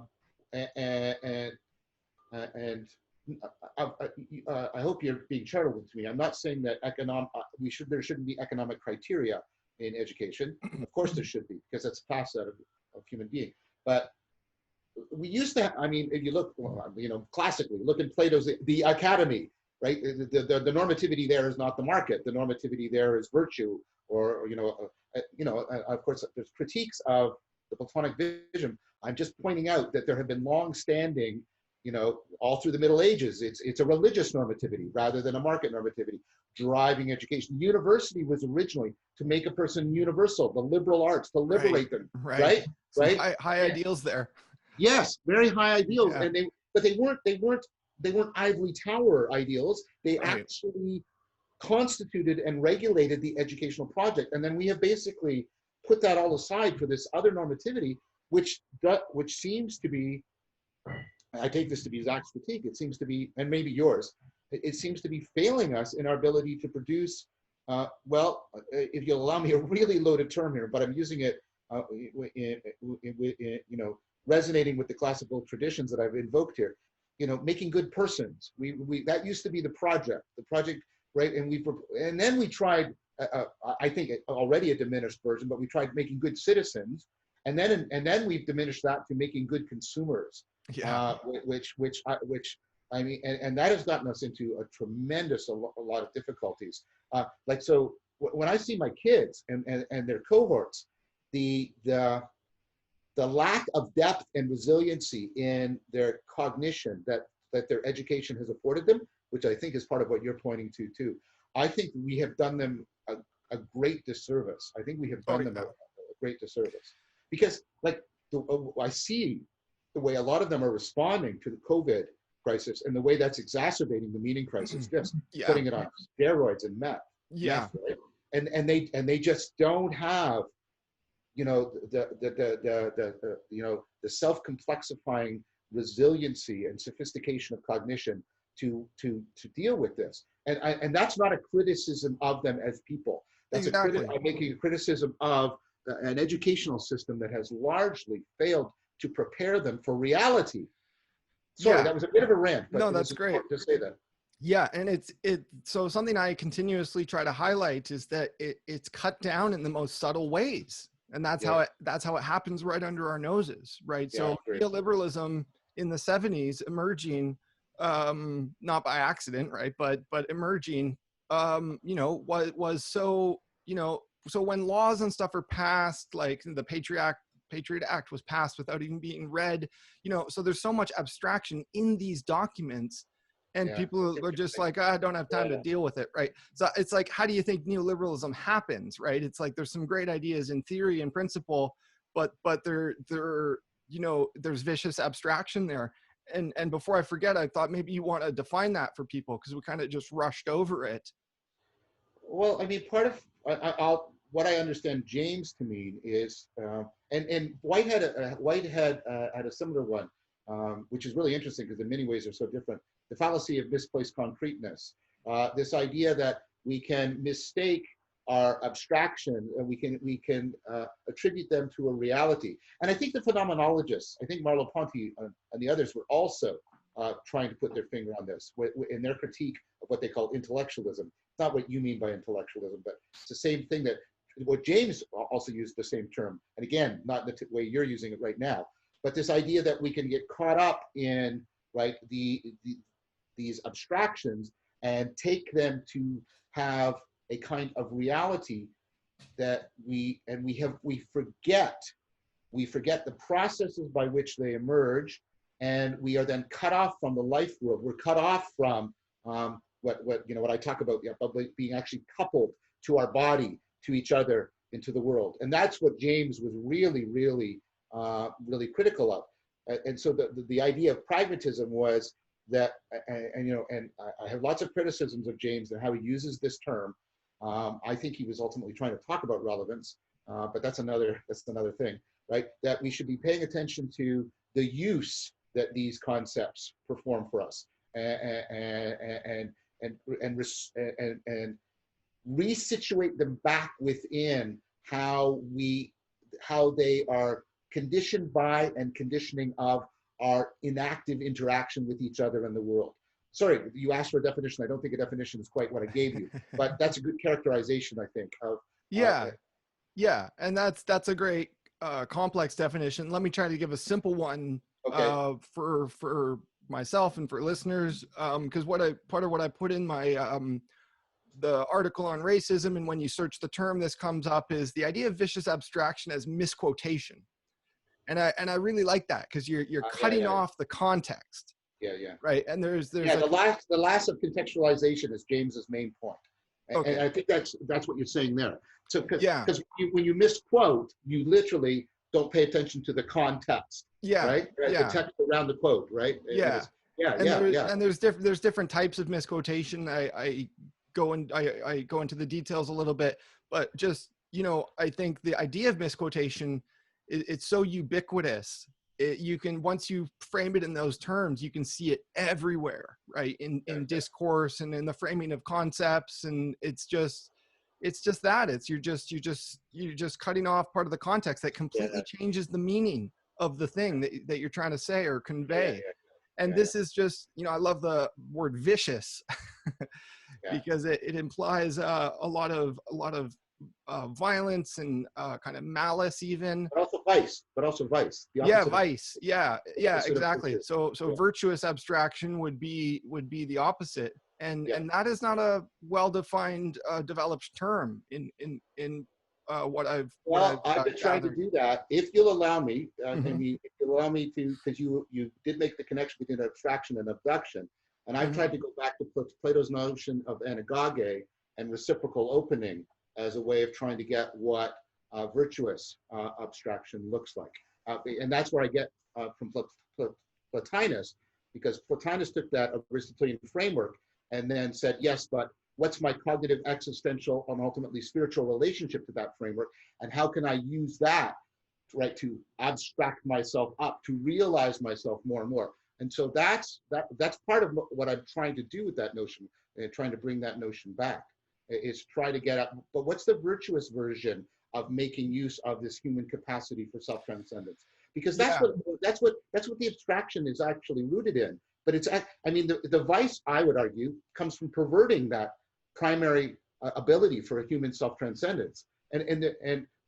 I hope you're being charitable to me. I'm not saying that there shouldn't be economic criteria in education. Of course there should be, because that's a facet of human being. But we used to, I mean, if you look, you know, classically, look in Plato's The Academy, right? The normativity there is not the market. The normativity there is virtue, or, you know, of course, there's critiques of the Platonic vision. I'm just pointing out that there have been long-standing, you know, all through the Middle Ages, it's a religious normativity rather than a market normativity driving education. The university was originally to make a person universal, the liberal arts, to liberate them, right? Some high ideals there. Yes, very high ideals, Yeah. and they weren't ivory tower ideals. They actually constituted and regulated the educational project, and then we have basically put that all aside for this other normativity, which seems to be, I take this to be Zach's critique, it seems to be, and maybe yours, it seems to be failing us in our ability to produce, well, if you'll allow me a really loaded term here, but I'm using it, you know, resonating with the classical traditions that I've invoked here, you know, making good persons. That used to be the project, right? And then we tried, I think already a diminished version, but we tried making good citizens, and then we've diminished that to making good consumers. Yeah. Which I mean, and that has gotten us into a tremendous a lot of difficulties. Like, so when I see my kids and their cohorts, the lack of depth and resiliency in their cognition that their education has afforded them, which I think is part of what you're pointing to too. I think we have done them a great disservice. I think we have done them a great disservice, because like I see the way a lot of them are responding to the COVID crisis, and the way that's exacerbating the meaning crisis, just putting it on steroids and meth. Yeah. Right? And they just don't have, you know, the you know, the self-complexifying resiliency and sophistication of cognition to deal with this. And that's not a criticism of them as people. That's I'm making a criticism of an educational system that has largely failed to prepare them for reality. Sorry, that was a bit of a rant, but no, that's great to say that. Yeah, and so something I continuously try to highlight is that it's cut down in the most subtle ways, and that's how it happens right under our noses, right? So neoliberalism in the 70s emerging, not by accident, right, but emerging you know, was so, you know, so when laws and stuff are passed, like the Patriot Act was passed without even being read, you know, so there's so much abstraction in these documents, and Yeah. people are just like, I don't have time to Yeah. deal with it, right? So it's like, how do you think neoliberalism happens, right? It's like there's some great ideas in theory and principle, but they're you know, there's vicious abstraction there. And before I forget, I thought maybe you want to define that for people, because we kind of just rushed over it. Well, I mean, part of I'll, what I understand James to mean is, and Whitehead had a similar one, which is really interesting because in many ways they're so different. The fallacy of misplaced concreteness. This idea that we can mistake our abstraction and we can attribute them to a reality. And I think the phenomenologists, I think Merleau-Ponty and the others were also trying to put their finger on this in their critique of what they call intellectualism. It's not what you mean by intellectualism, but it's the same thing that what James also used the same term. And again, not the way you're using it right now, but this idea that we can get caught up in, right, these abstractions and take them to have a kind of reality that we forget the processes by which they emerge, and we are then cut off from the life world. We're cut off from what I talk about, being actually coupled to our body, to each other, into the world. And that's what James was really critical of. And so the idea of pragmatism was that, and I have lots of criticisms of James and how he uses this term. I think he was ultimately trying to talk about relevance, but that's another thing, right? That we should be paying attention to the use that these concepts perform for us, and resituate them back within how they are conditioned by and conditioning of our inactive interaction with each other and the world. Sorry, you asked for a definition. I don't think a definition is quite what I gave you, but that's a good characterization, I think. Yeah, and that's a great complex definition. Let me try to give a simple one, okay, for myself and for listeners, because part of what I put in my the article on racism, and when you search the term, this comes up, is the idea of vicious abstraction as misquotation, and I really like that, because you're cutting off the context. Right, and there's the last of contextualization is James's main point, and I think that's what you're saying there. So because when you misquote, you literally don't pay attention to the context. Right. The text around the quote. Right. And there's different types of misquotation. I go into the details a little bit, but just, you know, I think the idea of misquotation, it's so ubiquitous. You can, once you frame it in those terms, you can see it everywhere, right? In discourse and in the framing of concepts. And it's just that you're just cutting off part of the context that completely changes the meaning of the thing that you're trying to say or convey. And this is just, you know, I love the word vicious because it implies a lot of violence and kind of malice, even. But also vice. Vice. Yeah, exactly. So virtuous abstraction would be the opposite, and that is not a well-defined, developed term in what I've. I've been trying to do that. If you'll allow me, if you'll allow me to, because you did make the connection between abstraction and abduction, and I've tried to go back to Plato's notion of anagoge and reciprocal opening as a way of trying to get what virtuous abstraction looks like. And that's where I get from Plotinus, because Plotinus took that Aristotelian framework and then said, yes, but what's my cognitive, existential, and ultimately spiritual relationship to that framework? And how can I use that, right, to abstract myself up, to realize myself more and more? And so that's part of what I'm trying to do with that notion, and trying to bring that notion back, is try to get at, but what's the virtuous version of making use of this human capacity for self-transcendence? Because that's what the abstraction is actually rooted in. But it's, I mean, the vice, I would argue, comes from perverting that primary ability for a human self-transcendence. And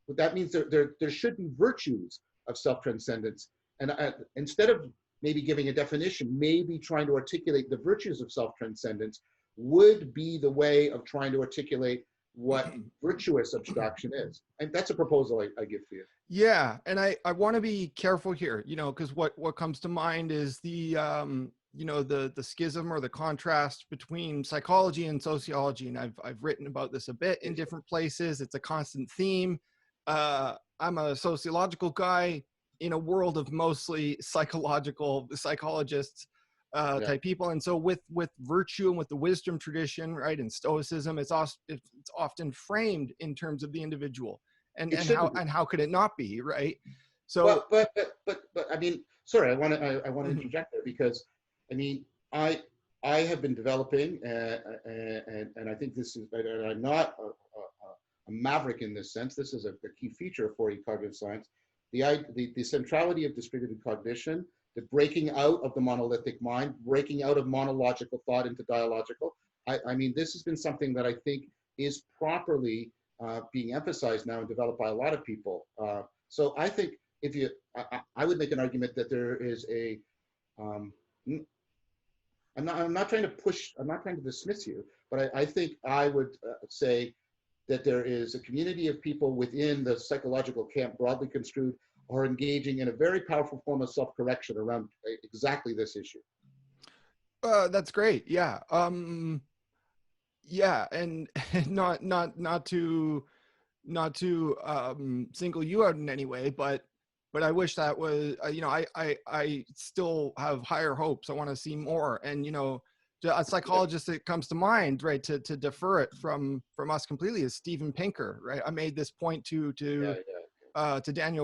that means there should be virtues of self-transcendence. And instead of maybe giving a definition, maybe trying to articulate the virtues of self-transcendence, would be the way of trying to articulate what virtuous abstraction is. And that's a proposal I give to you. Yeah, and I want to be careful here, you know, because what comes to mind is the you know, the schism or the contrast between psychology and sociology, and I've written about this a bit in different places. It's a constant theme. I'm a sociological guy in a world of mostly psychologists type people, and so with virtue and with the wisdom tradition, right, and Stoicism, it's often framed in terms of the individual. And how could it not be, right? So, well, but I mean, sorry, I want to interject there, because I mean, I have been developing, and I think this is, and I'm not a maverick in this sense. This is a key feature of 4E cognitive science, the centrality of distributed cognition, the breaking out of the monolithic mind, breaking out of monological thought into dialogical. I mean, this has been something that I think is properly being emphasized now and developed by a lot of people. So I think if you, I would make an argument that there is a, I'm not trying to push, I'm not trying to dismiss you, but I think I would say that there is a community of people within the psychological camp, broadly construed, are engaging in a very powerful form of self-correction around exactly this issue. That's great. Yeah. Yeah, and not to single you out in any way, but I wish that was, you know, I still have higher hopes. I want to see more. And, you know, a psychologist that comes to mind, right, to defer it from us completely is Steven Pinker, right? I made this point to Daniel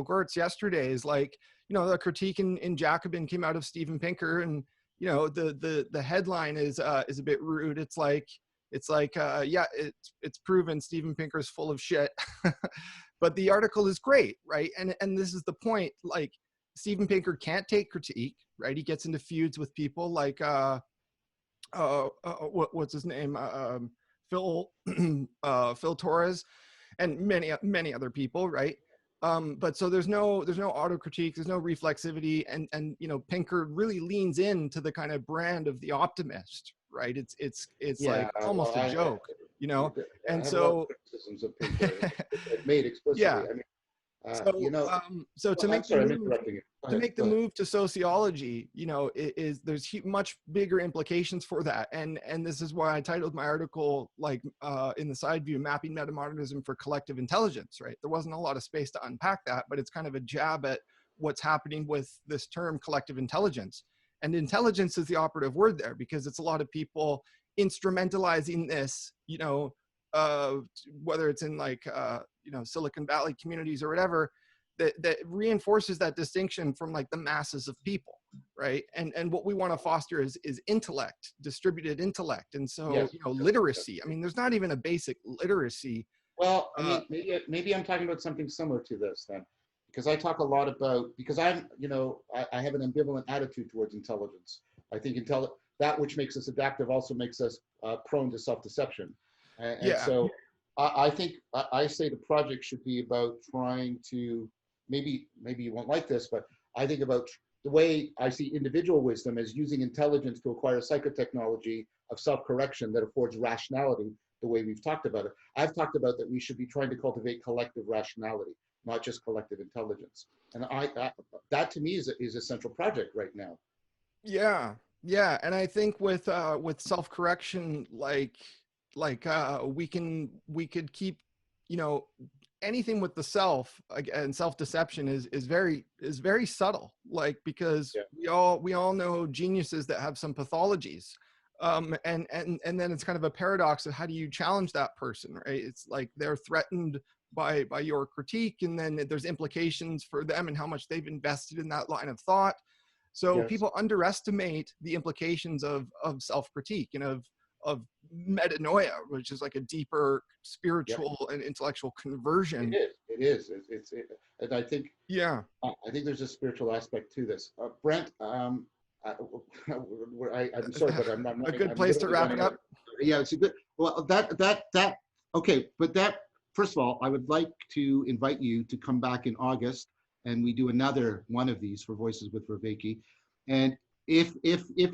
Gertz yesterday, is like, you know, the critique in Jacobin came out of Steven Pinker, and, you know, the headline is a bit rude. It's like, yeah, it's proven Steven Pinker's full of shit. But the article is great, right? And this is the point. Like, Steven Pinker can't take critique, right? He gets into feuds with people like what's his name, Phil Torres, and many other people, right? But so there's no autocritique, there's no reflexivity, and you know, Pinker really leans into the kind of brand of the optimist, right? It's like almost a joke, you know. And so criticisms of Pinker made explicitly. Yeah. I mean, So, you know, so to make sorry, the I'm move, interrupting you. the move to sociology, you know, there's much bigger implications for that, and this is why I titled my article, like, in the side view, mapping metamodernism for collective intelligence. Right, there wasn't a lot of space to unpack that, but it's kind of a jab at what's happening with this term collective intelligence. And intelligence is the operative word there, because it's a lot of people instrumentalizing this, you know, whether it's in like you know, Silicon Valley communities or whatever, that reinforces that distinction from like the masses of people, right? And what we want to foster is intellect, distributed intellect. And so, you know, literacy. I mean, there's not even a basic literacy. Well, I mean, maybe I'm talking about something similar to this then, because I talk a lot about, because I'm, you know, I have an ambivalent attitude towards intelligence. I think that which makes us adaptive also makes us prone to self-deception. And so I think I say the project should be about trying to, maybe you won't like this, but I think about the way I see individual wisdom as using intelligence to acquire psychotechnology of self-correction that affords rationality, the way we've talked about it. I've talked about that we should be trying to cultivate collective rationality, not just collective intelligence. And that to me is a central project right now. Yeah. And I think with self-correction, like we could keep, you know, anything with the self and self-deception is very subtle, like, because we all know geniuses that have some pathologies, and then it's kind of a paradox of how do you challenge that person, right? It's like they're threatened by your critique, and then there's implications for them and how much they've invested in that line of thought. So people underestimate the implications of self-critique and of metanoia, which is like a deeper spiritual and intellectual conversion. It is. And I think, I think there's a spiritual aspect to this. Brent, I'm sorry, but I'm a good place to wrap it up. Yeah, it's a good. Well, okay, but that, first of all, I would like to invite you to come back in August, and we do another one of these for Voices with Vervaeke. And if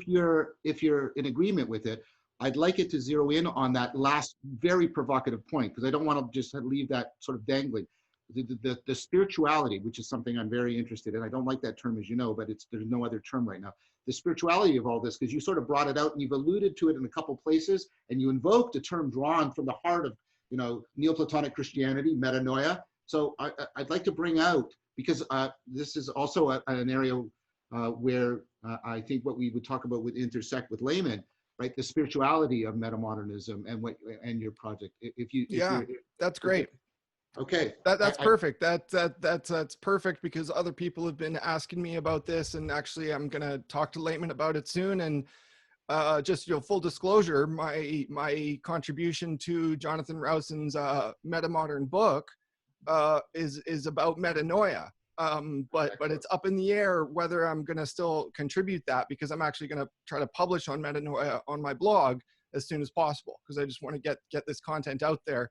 you're in agreement with it, I'd like it to zero in on that last very provocative point, because I don't want to just leave that sort of dangling. The spirituality, which is something I'm very interested in. I don't like that term, as you know, but there's no other term right now. The spirituality of all this, because you sort of brought it out and you've alluded to it in a couple places, and you invoked a term drawn from the heart of, you know, Neoplatonic Christianity, metanoia. So I'd like to bring out, because this is also an area where I think what we would talk about would intersect with laymen, right? The spirituality of metamodernism and your project. That's great. Okay. That's perfect. That's perfect, because other people have been asking me about this, and actually I'm going to talk to laymen about it soon. And just, you know, full disclosure, my contribution to Jonathan Rowson's metamodern book is about metanoia. But it's up in the air whether I'm going to still contribute that, because I'm actually going to try to publish on metanoia on my blog as soon as possible, because I just want to get this content out there,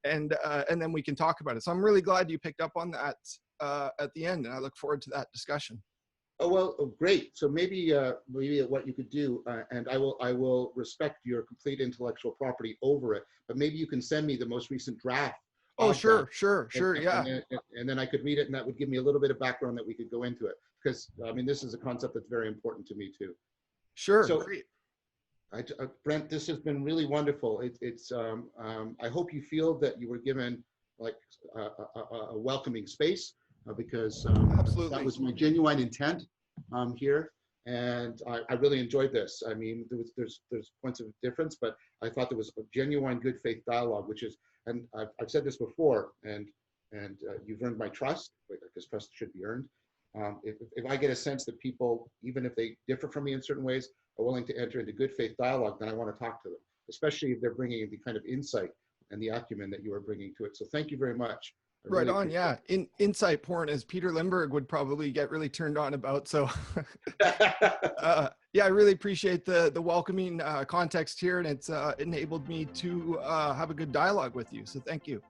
and then we can talk about it. So I'm really glad you picked up on that at the end, and I look forward to that discussion. Oh, well, great. So maybe what you could do, and I will respect your complete intellectual property over it, but maybe you can send me the most recent draft. Oh, sure, yeah. And then I could read it, and that would give me a little bit of background that we could go into it. Because, I mean, this is a concept that's very important to me, too. Sure, so, great. Brent, this has been really wonderful. I hope you feel that you were given like a welcoming space, because Absolutely. that was my genuine intent here. And I really enjoyed this. I mean, there's points of difference, but I thought there was a genuine good faith dialogue, which is, and I've said this before, and you've earned my trust, because trust should be earned. If I get a sense that people, even if they differ from me in certain ways, are willing to enter into good faith dialogue, then I want to talk to them, especially if they're bringing the kind of insight and the acumen that you are bringing to it. So thank you very much. Right on, yeah. Insight porn, as Peter Lindbergh would probably get really turned on about. So yeah, I really appreciate the welcoming context here, and it's enabled me to have a good dialogue with you. So thank you.